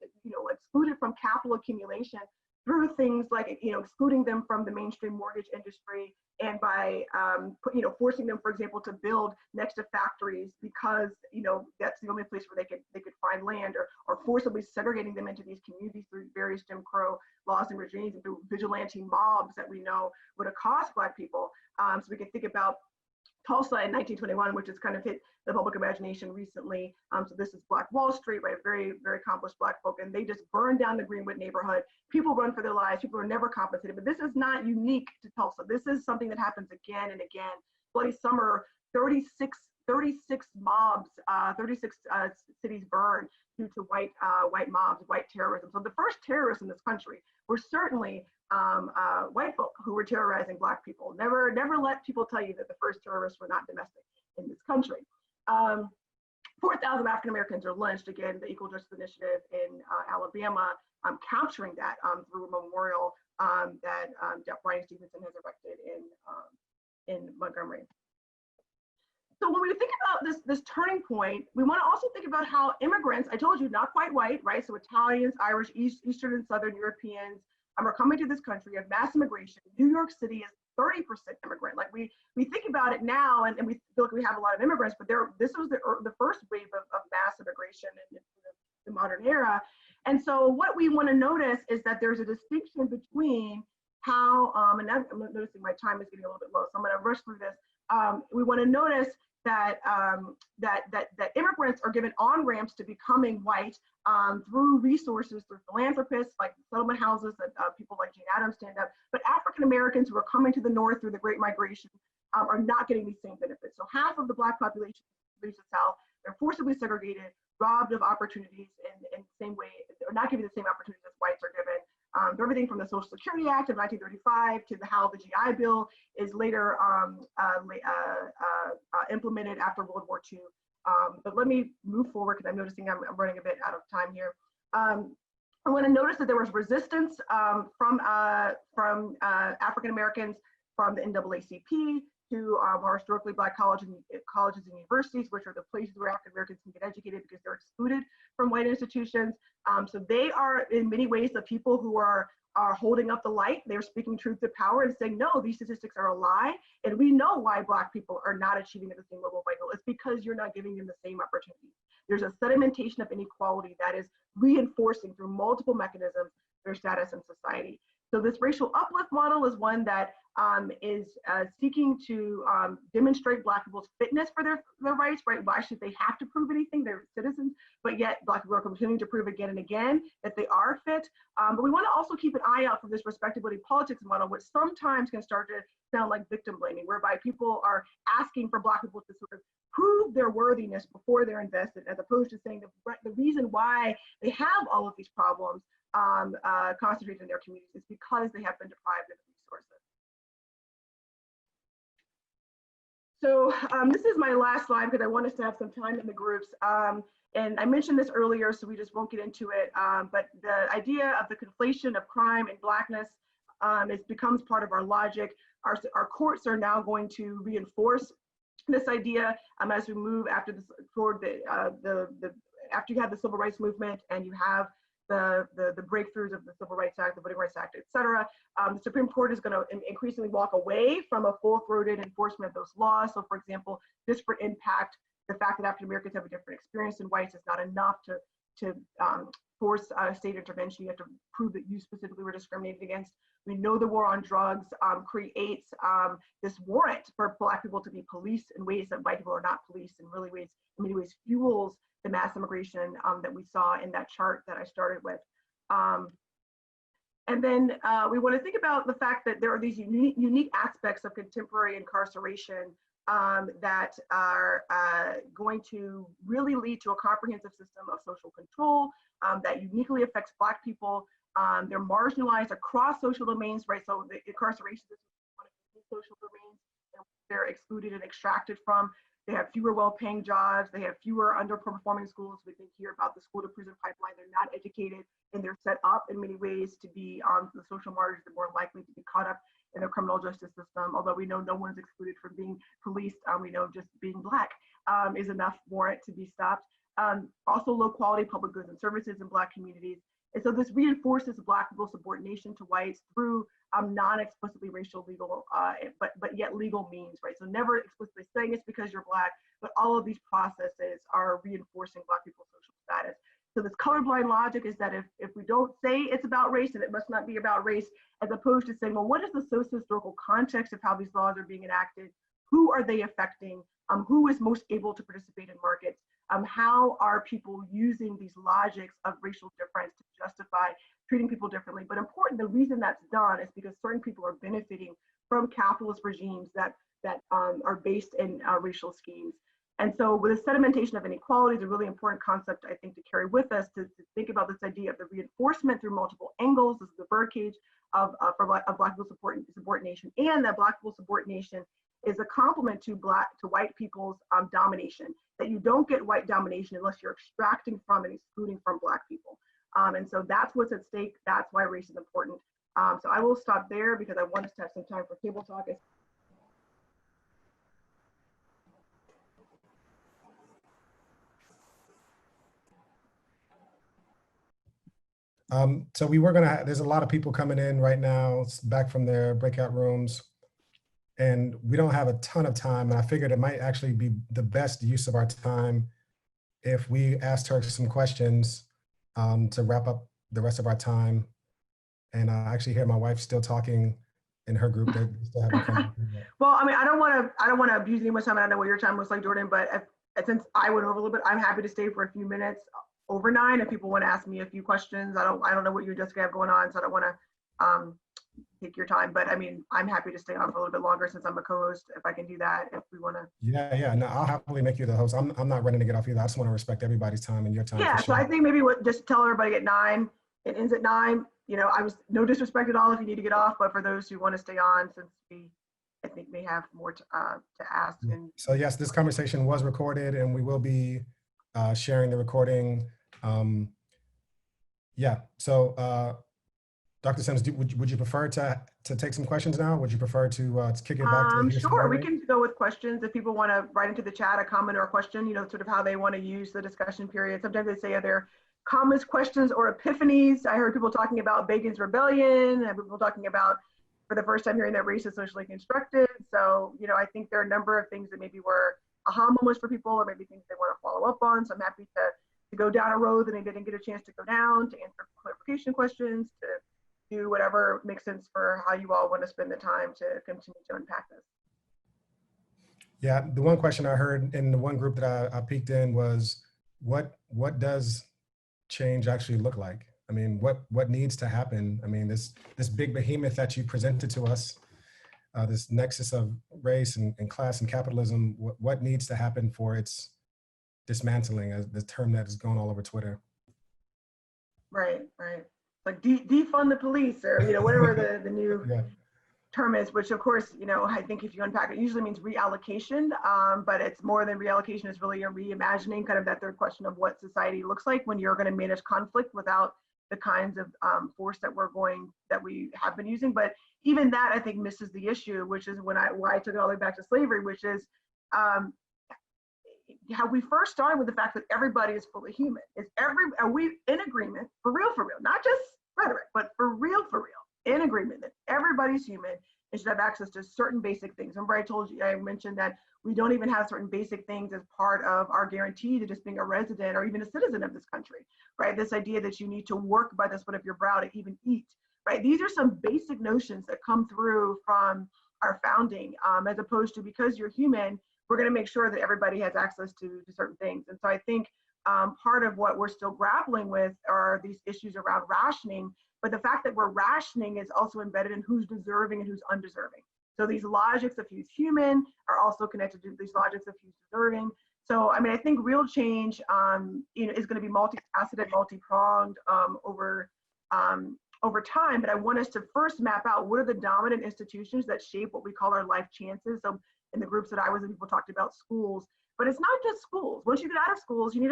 excluded from capital accumulation, through things like, excluding them from the mainstream mortgage industry, and by, forcing them, for example, to build next to factories because, that's the only place where they could find land, or forcibly segregating them into these communities through various Jim Crow laws and regimes, and through vigilante mobs that we know would accost Black people. So we can think about Tulsa in 1921, which has kind of hit the public imagination recently. So this is Black Wall Street, right? Very, very accomplished Black folk, and they just burned down the Greenwood neighborhood. People run for their lives. People are never compensated, but this is not unique to Tulsa. This is something that happens again and again. Bloody Summer, 36 mobs, 36 cities burned due to white mobs, white terrorism. So the first terrorists in this country were certainly white folk who were terrorizing Black people. Never let people tell you that the first terrorists were not domestic in this country. 4,000 African Americans are lynched, again, the Equal Justice Initiative in Alabama, capturing that through a memorial that Brian Stevenson has erected in Montgomery. So when we think about this turning point, we want to also think about how immigrants, I told you, not quite white, right? So Italians, Irish, Eastern and Southern Europeans are coming to this country. We have mass immigration. New York City is 30% immigrant. Like we think about it now, and we feel like we have a lot of immigrants, but this was the first wave of mass immigration in the modern era. And so what we want to notice is that there's a distinction between how, and I'm noticing my time is getting a little bit low, so I'm going to rush through this. We want to notice that that immigrants are given on-ramps to becoming white through resources, through philanthropists like settlement houses that people like Jane Addams stand up. But African Americans who are coming to the North through the Great Migration are not getting these same benefits. So half of the Black population leaves the South. They're forcibly segregated, robbed of opportunities in the same way, or not given the same opportunities as whites are given. Everything from the Social Security Act of 1935 to how the GI Bill is later implemented after World War II. But let me move forward because I'm noticing I'm running a bit out of time here. I want to notice that there was resistance from African Americans from the NAACP to more historically Black colleges and universities, which are the places where African Americans can get educated because they're excluded from white institutions. So they are in many ways the people who are holding up the light. They're speaking truth to power and saying, no, these statistics are a lie. And we know why Black people are not achieving at the same level of white people. It's because you're not giving them the same opportunities. There's a sedimentation of inequality that is reinforcing through multiple mechanisms their status in society. So this racial uplift model is one that is seeking to demonstrate Black people's fitness for their rights, right? Why should they have to prove anything? They're citizens, but yet Black people are continuing to prove again and again that they are fit. But we want to also keep an eye out for this respectability politics model, which sometimes can start to sound like victim blaming, whereby people are asking for Black people to sort of prove their worthiness before they're invested, as opposed to saying the reason why they have all of these problems concentrated in their communities is because they have been deprived of resources. So this is my last slide because I want us to have some time in the groups. And I mentioned this earlier, so we just won't get into it. But the idea of the conflation of crime and Blackness becomes part of our logic. Our courts are now going to reinforce this idea as we move after this toward after you have the civil rights movement and you have the breakthroughs of the Civil Rights Act, the Voting Rights Act, et cetera. The Supreme Court is going to increasingly walk away from a full-throated enforcement of those laws. So for example, disparate impact, the fact that African Americans have a different experience than whites is not enough to force state intervention. You have to prove that you specifically were discriminated against. We know the war on drugs creates this warrant for Black people to be policed in ways that white people are not policed, in many ways fuels the mass immigration that we saw in that chart that I started with. And then we want to think about the fact that there are these unique aspects of contemporary incarceration that are going to really lead to a comprehensive system of social control that uniquely affects Black people. They're marginalized across social domains, right? So the incarceration is one of the social domains that they're excluded and extracted from. They have fewer well-paying jobs. They have fewer underperforming schools. We think here about the school to prison pipeline. They're not educated and they're set up in many ways to be on the social margins. They're more likely to be caught up in the criminal justice system. Although we know no one's excluded from being policed. We know just being Black is enough warrant to be stopped. Also low quality public goods and services in Black communities. And so this reinforces Black people's subordination to whites through non-explicitly racial legal, but yet legal means, right? So never explicitly saying it's because you're Black, but all of these processes are reinforcing Black people's social status. So this colorblind logic is that if we don't say it's about race, then it must not be about race, as opposed to saying, well, what is the socio-historical context of how these laws are being enacted? Who are they affecting? Who is most able to participate in markets? How are people using these logics of racial difference to justify treating people differently? But important, the reason that's done is because certain people are benefiting from capitalist regimes that are based in racial schemes. And so with the sedimentation of inequality is a really important concept, I think, to carry with us, to think about this idea of the reinforcement through multiple angles. This is the birdcage of Black people's subordination, and that Black people's subordination is a complement to white people's domination, that you don't get white domination unless you're extracting from and excluding from Black people. And so that's what's at stake. That's why race is important. So I will stop there because I want us to have some time for table talk. So we were there's a lot of people coming in right now, back from their breakout rooms, and we don't have a ton of time. And I figured it might actually be the best use of our time if we asked her some questions to wrap up the rest of our time. And I actually hear my wife still talking in her group. They still haven't come. Well, I mean, I don't want to abuse any much time. I don't know what your time was like, Jordan, but since I went over a little bit, I'm happy to stay for a few minutes over 9 if people want to ask me a few questions. I don't know what you and Jessica have going on, so I don't want to take your time. But I mean, I'm happy to stay on for a little bit longer since I'm a co-host. If I can do that, if we want to. Yeah. No, I'll happily make you the host. I'm not ready to get off either. I just want to respect everybody's time and your time. Yeah. So I think maybe just tell everybody at 9. It ends at 9. You know, I was no disrespect at all if you need to get off, but for those who want to stay on, since I think may have more to ask. And so yes, this conversation was recorded, and we will be sharing the recording. Yeah. So, Dr. Sims, would you prefer to take some questions now? Would you prefer to kick it back to the Sure, we can go with questions. If people want to write into the chat a comment or a question, you know, sort of how they want to use the discussion period. Sometimes they say, are there comments, questions, or epiphanies? I heard people talking about Bacon's rebellion, and people talking about, for the first time, hearing that race is socially constructed. So, you know, I think there are a number of things that maybe were aha moments for people, or maybe things they want to follow up on. So I'm happy to go down a road that maybe they didn't get a chance to go down, to answer clarification questions, to do whatever makes sense for how you all want to spend the time to continue to unpack this. Yeah, the one question I heard in the one group that I peeked in was, what does change actually look like? I mean, what needs to happen? I mean, this big behemoth that you presented to us, this nexus of race and class and capitalism, what needs to happen for its dismantling, as the term that is going all over Twitter? Right. Like defund the police, or, you know, whatever the new term is, which of course, you know, I think if you unpack it, usually means reallocation, but it's more than reallocation. It's really a reimagining, kind of that third question of what society looks like when you're going to manage conflict without the kinds of force that we have been using. But even that, I think, misses the issue, which is why I took it all the way back to slavery, which is how we first started with the fact that everybody is fully human. Are we in agreement, for real, not just rhetoric, but for real, in agreement that everybody's human and should have access to certain basic things? Remember, I mentioned that we don't even have certain basic things as part of our guarantee to just being a resident or even a citizen of this country, right? This idea that you need to work by the sweat of your brow to even eat, right? These are some basic notions that come through from our founding, as opposed to, because you're human, we're going to make sure that everybody has access to certain things. And so I think part of what we're still grappling with are these issues around rationing, but the fact that we're rationing is also embedded in who's deserving and who's undeserving. So these logics of who's human are also connected to these logics of who's deserving. So, I mean, I think real change, you know, is going to be multifaceted, multi-pronged over time. But I want us to first map out what are the dominant institutions that shape what we call our life chances. So in the groups that I was in, people talked about schools, but it's not just schools. Once you get out of schools, you need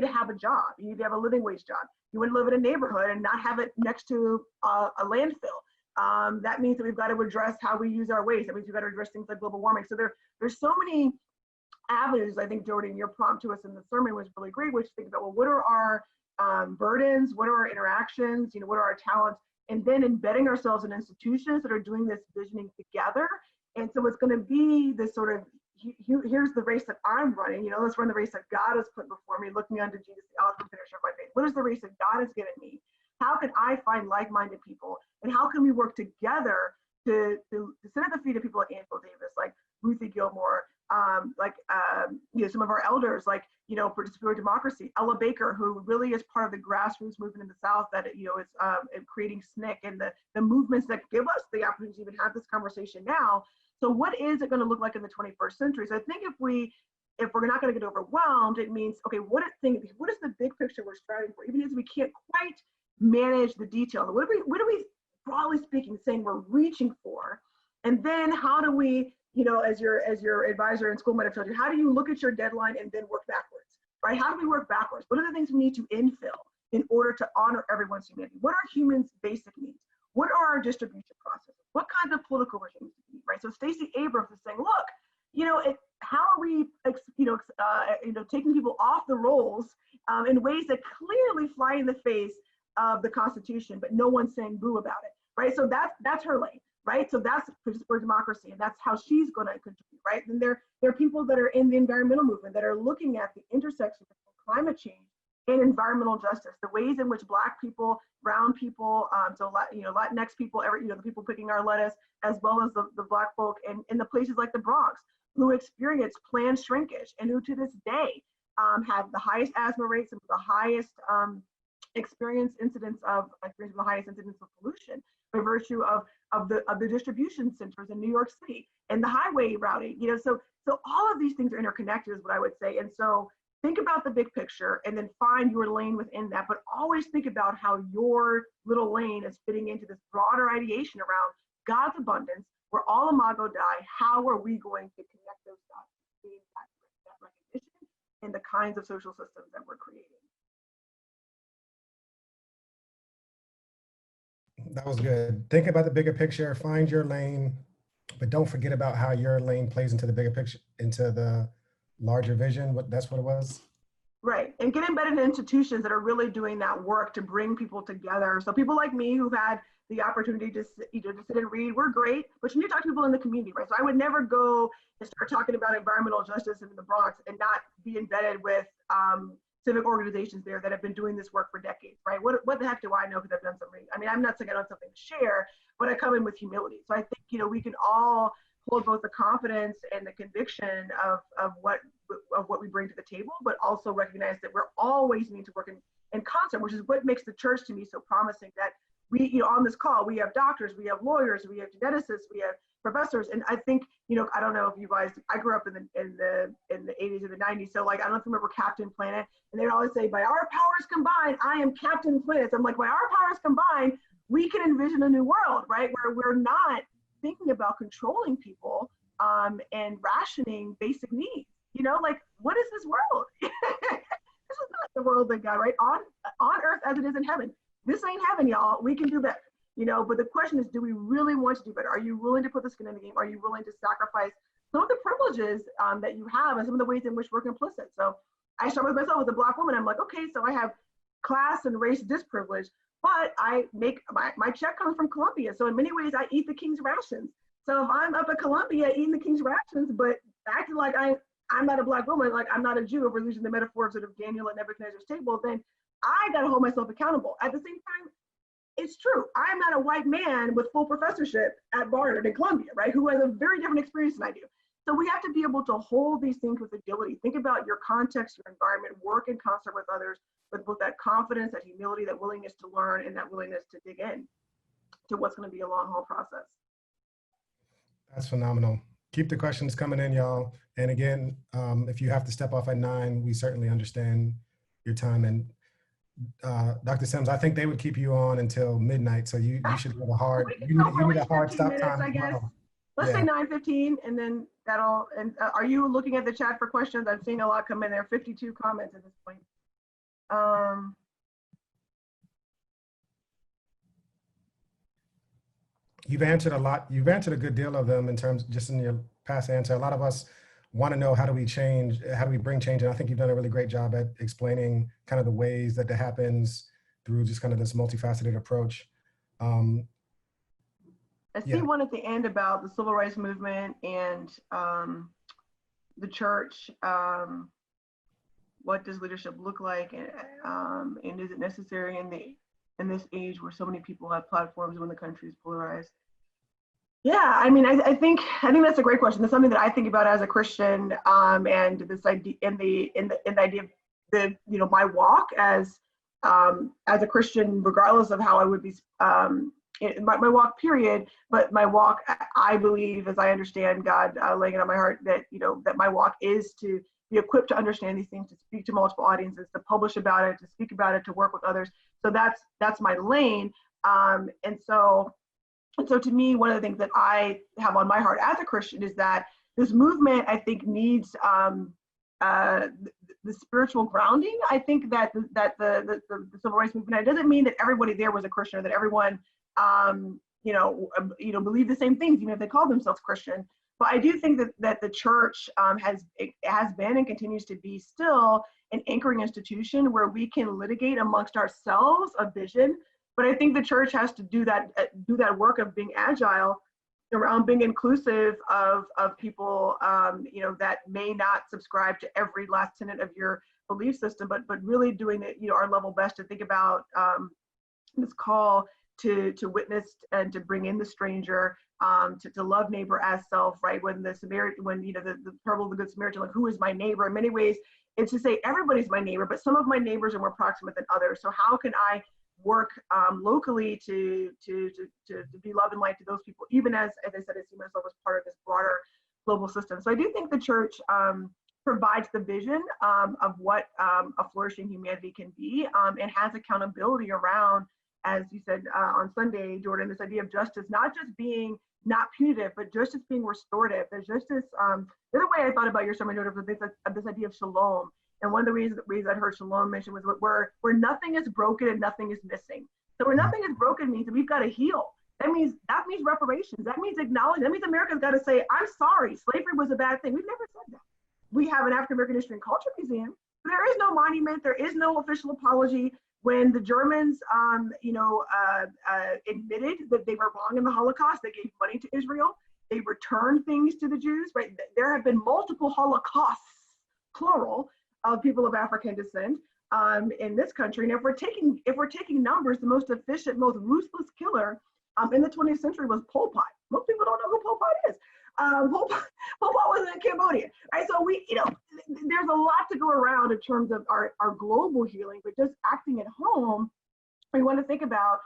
to have a job. You need to have a living wage job. You want to live in a neighborhood and not have it next to a landfill. That means that we've got to address how we use our waste. That means we've got to address things like global warming. So there's so many avenues. I think, Jordan, your prompt to us in the sermon was really great, which think about, well, what are our burdens, what are our interactions, what are our talents, and then embedding ourselves in institutions that are doing this visioning together. And so it's going to be this sort of, here's the race that I'm running, let's run the race that God has put before me, looking unto Jesus, the author and finisher of my faith. What is the race that God has given me? How can I find like-minded people? And how can we work together to sit at the feet of people like Angela Davis, like Ruthie Gilmore, some of our elders, like, participatory democracy, Ella Baker, who really is part of the grassroots movement in the South that, is creating SNCC and the movements that give us the opportunity to even have this conversation now. So what is it going to look like in the 21st century? So I think if we're not going to get overwhelmed, it means, okay, what is the big picture we're striving for? Even if we can't quite manage the details, what are we broadly speaking saying we're reaching for? And then how do we, as your advisor in school might have told you, how do you look at your deadline and then work backwards, right? How do we work backwards? What are the things we need to infill in order to honor everyone's humanity? What are humans' basic needs? What are our distribution processes? What kinds of political regimes do we need, right? So Stacey Abrams is saying, look, how are we, taking people off the rolls in ways that clearly fly in the face of the Constitution, but no one's saying boo about it, right? So that's her lane, right? So that's participatory democracy, and that's how she's going to contribute, right? And there are people that are in the environmental movement that are looking at the intersection of climate change and environmental justice, the ways in which Black people, brown people, Latinx people, the people picking our lettuce, as well as the Black folk in the places like the Bronx, who experience planned shrinkage and who to this day have the highest asthma rates and the highest incidence of pollution by virtue of the distribution centers in New York City and the highway routing. So all of these things are interconnected, is what I would say. And so think about the big picture and then find your lane within that, but always think about how your little lane is fitting into this broader ideation around God's abundance. We're all imago Dei. How are we going to connect those dots between that recognition and the kinds of social systems that we're creating? That was good. Think about the bigger picture, find your lane, but don't forget about how your lane plays into the bigger picture, into the larger vision. That's what it was. Right, and get embedded in institutions that are really doing that work to bring people together. So people like me who've had the opportunity to sit and read, we're great, but you need to talk to people in the community, right? So I would never go and start talking about environmental justice in the Bronx and not be embedded with civic organizations there that have been doing this work for decades, right? What the heck do I know because I've done something? I mean, I'm not saying I don't have something to share, but I come in with humility. So I think, we can all hold both the confidence and the conviction of what we bring to the table, but also recognize that we're always need to work in concert, which is what makes the church to me so promising, that we, on this call, we have doctors, we have lawyers, we have geneticists, we have professors. And I think, I don't know if you guys, I grew up in the 80s and the 90s. So like, I don't know if you remember Captain Planet, and they would always say, by our powers combined, I am Captain Planet. So I'm like, by our powers combined, we can envision a new world, right? Where we're not thinking about controlling people and rationing basic needs. Like, what is this world? This is not the world that God, right? On earth as it is in heaven. This ain't heaven, y'all. We can do better. But the question is, do we really want to do better? Are you willing to put the skin in the game? Are you willing to sacrifice some of the privileges that you have and some of the ways in which we're complicit? So I start with myself as a Black woman. I'm like, okay, so I have class and race disprivilege, but I make my check comes from Columbia. So in many ways, I eat the king's rations. So if I'm up at Columbia eating the king's rations, but acting like I'm not a Black woman, like I'm not a Jew, if we're using the metaphor of sort of Daniel at Nebuchadnezzar's table, then I got to hold myself accountable. At the same time, it's true. I'm not a white man with full professorship at Barnard in Columbia, right? Who has a very different experience than I do. So we have to be able to hold these things with agility. Think about your context, your environment, work in concert with others, with both that confidence, that humility, that willingness to learn, and that willingness to dig in to what's going to be a long haul process. That's phenomenal. Keep the questions coming in, y'all. And again, if you have to step off at 9, we certainly understand your time. And Dr. Sims, I think they would keep you on until midnight, so you should have a hard, you need a hard stop time. I guess. Let's say 9:15, and then that'll. And are you looking at the chat for questions? I'm seeing a lot come in there. 52 comments at this point. You've answered a lot. You've answered a good deal of them in terms, just in your past answer. A lot of us want to know how do we bring change? And I think you've done a really great job at explaining kind of the ways that that happens through just kind of this multifaceted approach. I see one at the end about the civil rights movement and the church. What does leadership look like, and is it necessary in this age where so many people have platforms when the country is polarized? Yeah, I mean, I think that's a great question. That's something that I think about as a Christian, and this idea in the idea of the my walk as a Christian, regardless of how I would be my walk period, but my walk, I believe, as I understand God laying it on my heart, that that my walk is to be equipped to understand these things, to speak to multiple audiences, to publish about it, to speak about it, to work with others. So that's my lane, and so to me, one of the things that I have on my heart as a Christian is that this movement, I think, needs the spiritual grounding. I think that the civil rights movement, it doesn't mean that everybody there was a Christian, or that everyone believe the same things, even if they call themselves Christian. But I do think that the church has been and continues to be still an anchoring institution where we can litigate amongst ourselves a vision. But I think the church has to do that work of being agile around being inclusive of people, that may not subscribe to every last tenet of your belief system, but really doing it, our level best to think about this call to witness and to bring in the stranger, to love neighbor as self, right? When the parable of the Good Samaritan, like, who is my neighbor? In many ways, it's to say everybody's my neighbor, but some of my neighbors are more proximate than others. So how can I work locally to be love and light to those people, even as I said, I see myself as part of this broader global system. So I do think the church provides the vision of what a flourishing humanity can be, and has accountability around, as you said on Sunday, Jordan, this idea of justice, not just being not punitive, but justice being restorative. There's justice. The other way I thought about your sermon, Jordan, was this idea of shalom. And one of the ways I'd heard shalom mentioned was where nothing is broken and nothing is missing. So where nothing is broken means that we've got to heal. That means reparations. That means acknowledge. That means America's got to say, I'm sorry, slavery was a bad thing. We've never said that. We have an African American History and Culture Museum. But there is no monument. There is no official apology. When the Germans, admitted that they were wrong in the Holocaust, they gave money to Israel. They returned things to the Jews. Right? There have been multiple Holocausts, plural, of people of African descent in this country. And if we're taking numbers, the most efficient, most ruthless killer in the 20th century was Pol Pot. Most people don't know who Pol Pot is. Pol Pot was in Cambodia, right? So there's a lot to go around in terms of our global healing, but just acting at home, we want to think about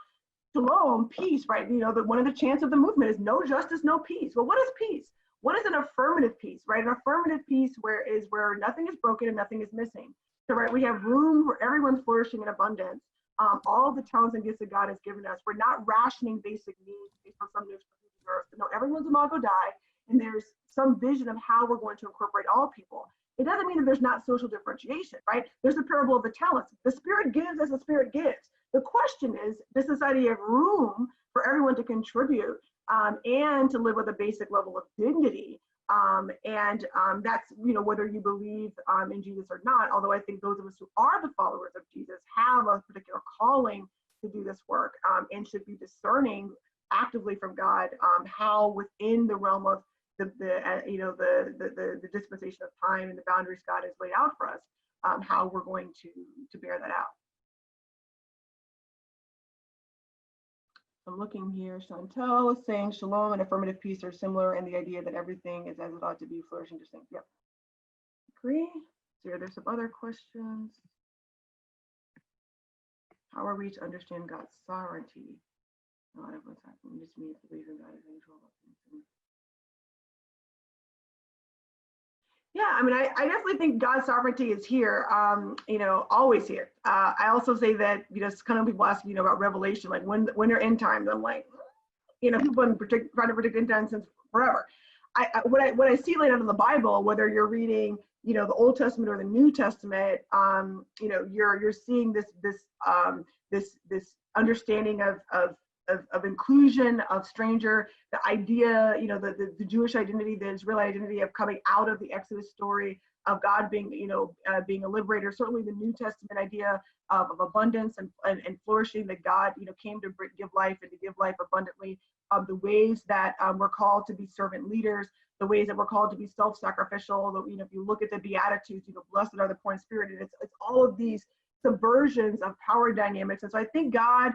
shalom, peace, right? One of the chants of the movement is no justice, no peace. Well, what is peace? What is an affirmative peace, right? An affirmative peace where nothing is broken and nothing is missing. So, right, we have room where everyone's flourishing in abundance. All the talents and gifts that God has given us. We're not rationing basic needs based on some news from the earth. No, everyone's going to die, and there's some vision of how we're going to incorporate all people. It doesn't mean that there's not social differentiation, right? There's the parable of the talents. The Spirit gives as the Spirit gives. The question is, does society have room for everyone to contribute and to live with a basic level of dignity? That's, whether you believe in Jesus or not, although I think those of us who are the followers of Jesus have a particular calling to do this work and should be discerning actively from God how within the realm of the dispensation of time and the boundaries God has laid out for us, how we're going to bear that out. I'm looking here. Chantel is saying shalom and affirmative peace are similar in the idea that everything is as it ought to be, flourishing, distinct. Yep. Agree. So there's some other questions. How are we to understand God's sovereignty? Not everyone's happening. Just means believing God is in control of things. Yeah, I mean, I definitely think God's sovereignty is here, always here. I also say that, kind of people ask, about Revelation, like when are end times? I'm like, people have been trying to predict end times since forever. What I see laid out in the Bible, whether you're reading, the Old Testament or the New Testament, you're seeing this understanding of of inclusion, of stranger, the idea, you know, the Jewish identity, the Israeli identity of coming out of the Exodus story, of God being, you know, being a liberator. Certainly the New Testament idea of abundance and flourishing, that God, you know, came to give life and to give life abundantly. The ways that we're called to be servant leaders, the ways that we're called to be self-sacrificial. You know, if you look at the Beatitudes, you know, blessed are the poor in spirit, and it's all of these subversions of power dynamics. And so I think God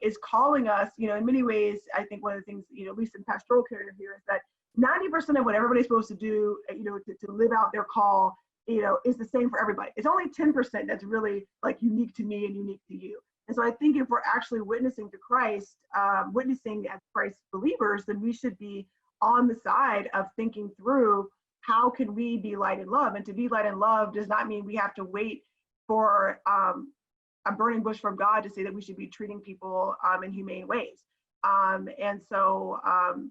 is calling us, you know, in many ways. I think one of the things, you know, at least in pastoral care here, is that 90% of what everybody's supposed to do, you know, to live out their call, you know, is the same for everybody. It's only 10% that's really like unique to me and unique to you. And so I think if we're actually witnessing to Christ, witnessing as Christ believers, then we should be on the side of thinking through how can we be light and love. And to be light and love does not mean we have to wait for a burning bush from God to say that we should be treating people in humane ways. And so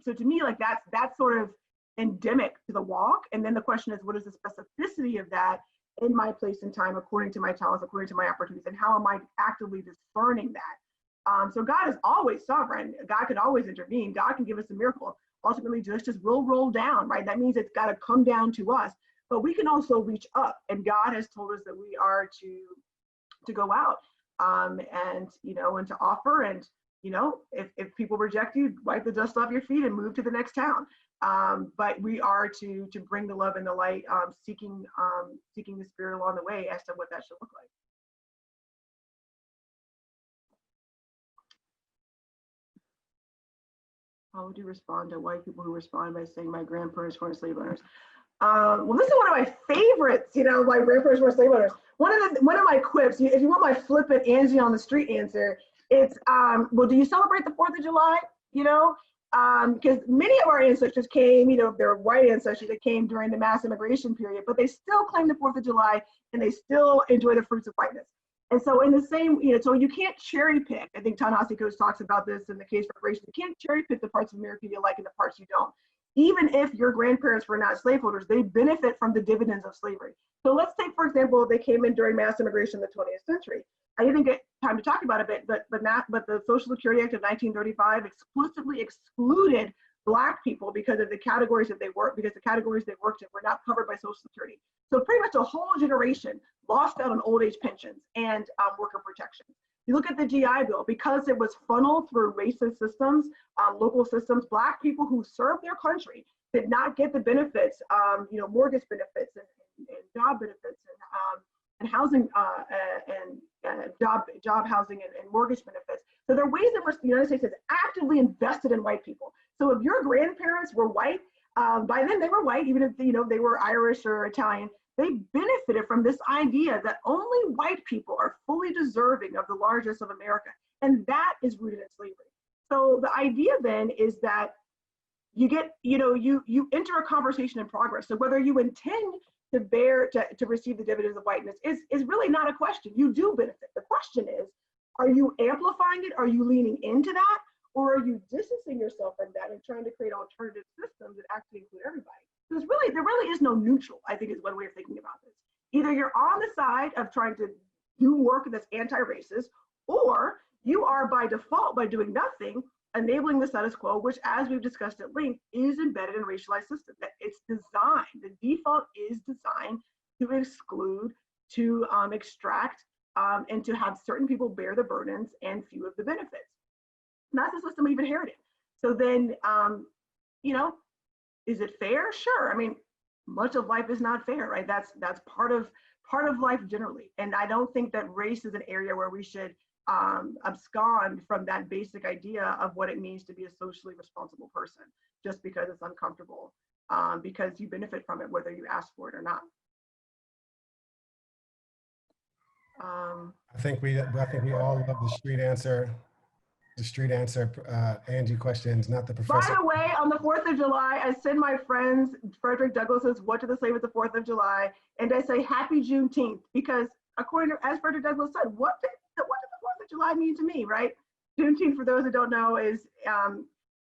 to me, like that's sort of endemic to the walk. And then the question is, what is the specificity of that in my place and time, according to my talents, according to my opportunities, and how am I actively discerning that? So God is always sovereign. God can always intervene. God can give us a miracle. Ultimately, justice will roll down, right? That means it's got to come down to us. But we can also reach up, and God has told us that we are to go out and, you know, and to offer. And, you know, if people reject you, wipe the dust off your feet and move to the next town. But we are to bring the love and the light, seeking the Spirit along the way as to what that should look like. How would you respond to white people who respond by saying my grandparents weren't slave owners? Well, this is one of my favorites, you know, my grandparents were slave owners. One of my quips, if you want my flippant Angie on the street answer, it's, well, do you celebrate the 4th of July? You know, because many of our ancestors came, you know, they're white ancestors that came during the mass immigration period, but they still claim the 4th of July and they still enjoy the fruits of whiteness. And so in the same, you know, so you can't cherry pick. I think Ta-Nehisi Coates talks about this in the case for reparations. You can't cherry pick the parts of America you like and the parts you don't. Even if your grandparents were not slaveholders, they benefit from the dividends of slavery. So let's take, for example, they came in during mass immigration in the 20th century. I didn't get time to talk about it, but the Social Security Act of 1935 explicitly excluded Black people because of the categories that they worked, because the categories they worked in were not covered by Social Security. So pretty much a whole generation lost out on old age pensions and worker protection. You look at the GI Bill, because it was funneled through racist systems, local systems, Black people who served their country did not get the benefits, you know, mortgage benefits and job benefits and housing and job housing and mortgage benefits. So there are ways in which the United States has actively invested in white people. So if your grandparents were white, by then they were white, even if, you know, they were Irish or Italian, they benefited from this idea that only white people are fully deserving of the largesse of America. And that is rooted in slavery. So the idea then is that you get, you know, you enter a conversation in progress. So whether you intend to receive the dividends of whiteness is really not a question. You do benefit. The question is, are you amplifying it? Are you leaning into that? Or are you distancing yourself from that and trying to create alternative systems that actually include everybody? So there really is no neutral, I think, is one way of thinking about this. Either you're on the side of trying to do work that's anti-racist, or you are by default, by doing nothing, enabling the status quo, which, as we've discussed at length, is embedded in racialized systems. That it's designed, the default is designed to exclude, to extract, and to have certain people bear the burdens and few of the benefits. And that's the system we've inherited. So then, you know, is it fair? Sure. I mean, much of life is not fair, right? That's part of life generally. And I don't think that race is an area where we should abscond from that basic idea of what it means to be a socially responsible person, just because it's uncomfortable, because you benefit from it whether you ask for it or not. I think we all love the street answer. The street answer, Angie questions, not the professor. By the way, on the 4th of July, I send my friends Frederick Douglass's "What Did They Say with the 4th of July?" and I say Happy Juneteenth, because according to, as Frederick Douglass said, what did the 4th of July mean to me, right? Juneteenth, for those that don't know, is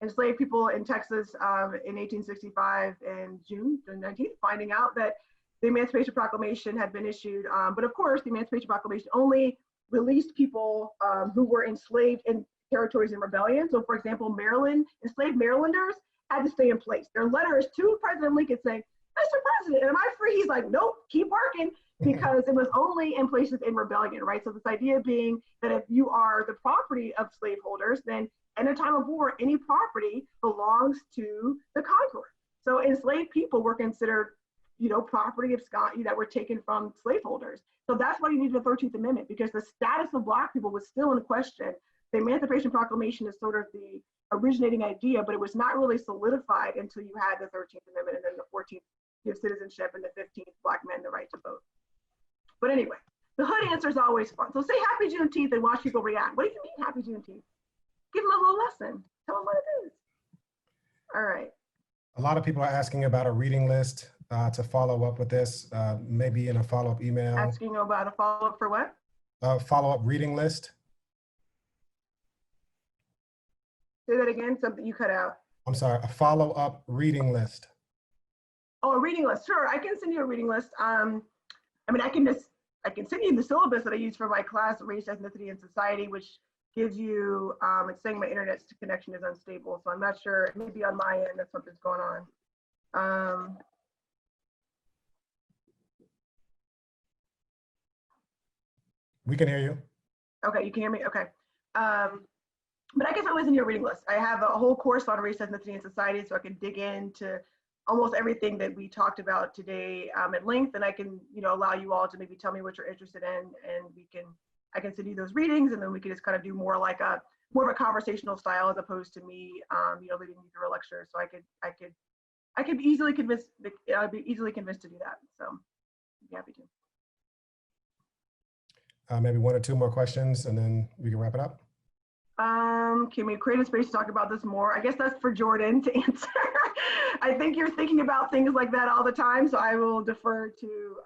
enslaved people in Texas in 1865 and June 19th, finding out that the Emancipation Proclamation had been issued. But of course, the Emancipation Proclamation only released people who were enslaved in territories in rebellion. So for example, Maryland, enslaved Marylanders had to stay in place. Their letters to President Lincoln saying, Mr. President, am I free? He's like, nope, keep working, because it was only in places in rebellion, right? So this idea being that if you are the property of slaveholders, then in a time of war, any property belongs to the conqueror. So enslaved people were considered, property of Scott that were taken from slaveholders. So that's why you need the 13th Amendment, because the status of Black people was still in question. The Emancipation Proclamation is sort of the originating idea, but it was not really solidified until you had the 13th Amendment, and then the 14th gives citizenship, and the 15th Black men the right to vote. But anyway, the hood answer is always fun. So say Happy Juneteenth and watch people react. What do you mean Happy Juneteenth? Give them a little lesson. Tell them what it is. All right. A lot of people are asking about a reading list to follow up with this, maybe in a follow-up email. Asking about a follow-up for what? Follow-up reading list. Say that again, something you cut out. I'm sorry, a follow-up reading list. Oh, a reading list. Sure, I can send you a reading list. I can send you the syllabus that I use for my class, Race, Ethnicity, and Society, which gives you, it's saying my internet connection is unstable, so I'm not sure. It may be on my end that something's going on. We can hear you. Okay, you can hear me? Okay. But I guess I was in your reading list. I have a whole course on race, ethnicity, and society, so I can dig into almost everything that we talked about today at length, and I can, allow you all to maybe tell me what you're interested in, and I can send you those readings, and then we can just kind of do more of a conversational style as opposed to me, leading you through a lecture. So I could be easily convinced. I'd be easily convinced to do that. So I'd be happy to. Maybe one or two more questions, and then we can wrap it up. Can we create a space to talk about this more? I guess that's for Jordan to answer. I think you're thinking about things like that all the time, so I will defer to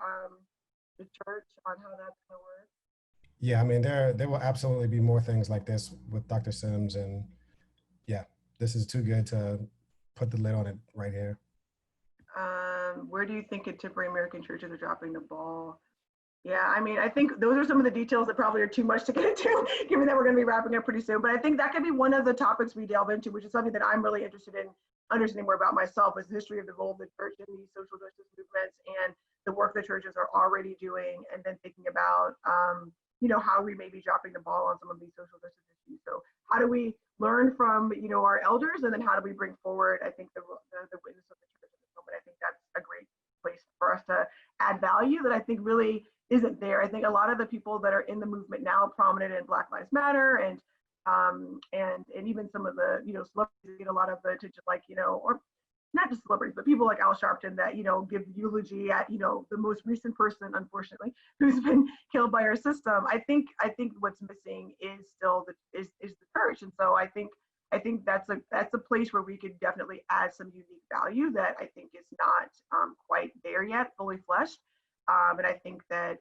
the church on how that's going to work. Yeah, I mean, there will absolutely be more things like this with Dr. Sims, and yeah, this is too good to put the lid on it right here. Where do you think contemporary American churches are dropping the ball? Yeah, I think those are some of the details that probably are too much to get into, given that we're going to be wrapping up pretty soon. But I think that could be one of the topics we delve into, which is something that I'm really interested in understanding more about myself, is the history of the role of the church in these social justice movements and the work the churches are already doing, and then thinking about, how we may be dropping the ball on some of these social justice issues. So how do we learn from, our elders, and then how do we bring forward, I think, the witness of the church at this moment? I think that's a great place for us to add value that I think really isn't there. I think a lot of the people that are in the movement now, prominent in Black Lives Matter, and even some of the celebrities get a lot of the attention, or not just celebrities, but people like Al Sharpton that give eulogy at the most recent person, unfortunately, who's been killed by our system. I think what's missing is still the church, and so I think that's a place where we could definitely add some unique value that I think is not quite there yet, fully fleshed. And I think that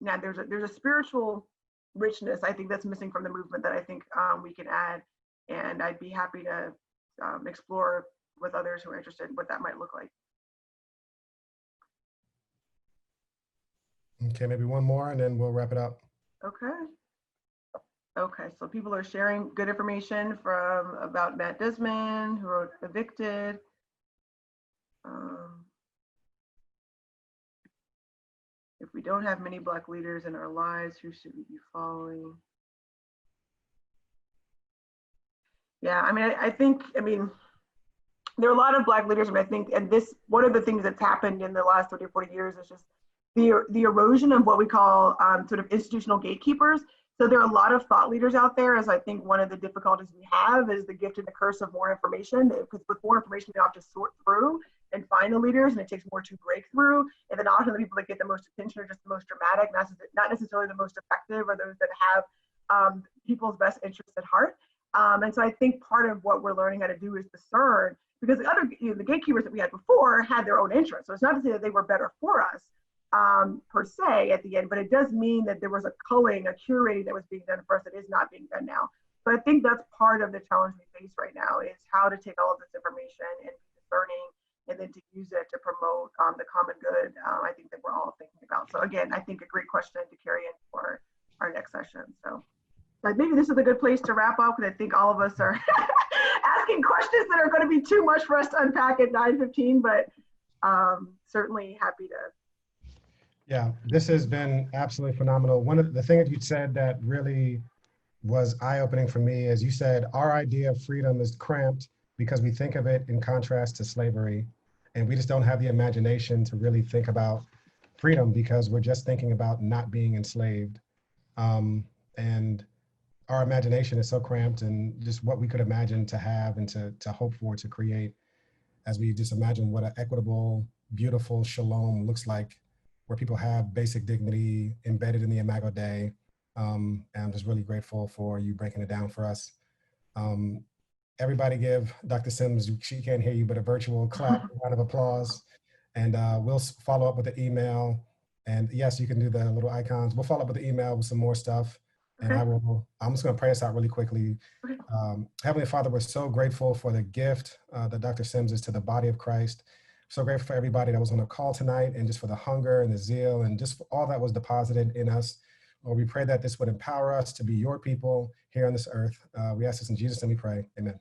now there's a spiritual richness I think that's missing from the movement that I think we can add, and I'd be happy to explore with others who are interested what that might look like. Okay, maybe one more, and then we'll wrap it up. Okay, so people are sharing good information about Matt Desmond, who wrote Evicted. If we don't have many Black leaders in our lives, who should we be following? Yeah, I think there are a lot of Black leaders, and I think, and this, one of the things that's happened in the last 30 or 40 years is just the erosion of what we call sort of institutional gatekeepers. So there are a lot of thought leaders out there, as I think one of the difficulties we have is the gift and the curse of more information, because with more information, you have to sort through and find the leaders, and it takes more to break through. And then often the people that get the most attention are just the most dramatic, not necessarily the most effective, or those that have people's best interests at heart. And so I think part of what we're learning how to do is discern, because the gatekeepers that we had before had their own interests. So it's not to say that they were better for us per se at the end, but it does mean that there was a culling, a curating that was being done for us that is not being done now. So I think that's part of the challenge we face right now, is how to take all of this information and be discerning, and then to use it to promote the common good. I think that we're all thinking about. So again, I think a great question to carry in for our next session. So But maybe this is a good place to wrap up, because I think all of us are asking questions that are going to be too much for us to unpack at 9:15, but certainly happy to. Yeah, this has been absolutely phenomenal. One of the things that you said that really was eye-opening for me is you said our idea of freedom is cramped because we think of it in contrast to slavery. And we just don't have the imagination to really think about freedom because we're just thinking about not being enslaved. And our imagination is so cramped, and just what we could imagine to have and to hope for, to create, as we just imagine what an equitable, beautiful shalom looks like, where people have basic dignity embedded in the Imago Dei. And I'm just really grateful for you breaking it down for us. Everybody give Dr. Sims, she can't hear you, but a virtual clap, round of applause. And we'll follow up with the email. And yes, you can do the little icons. We'll follow up with the email with some more stuff. And Okay. I'm just gonna pray us out really quickly. Okay. Heavenly Father, we're so grateful for the gift that Dr. Sims is to the body of Christ. So grateful for everybody that was on the call tonight, and just for the hunger and the zeal and just for all that was deposited in us. Lord, we pray that this would empower us to be your people here on this earth. We ask this in Jesus' name we pray, amen.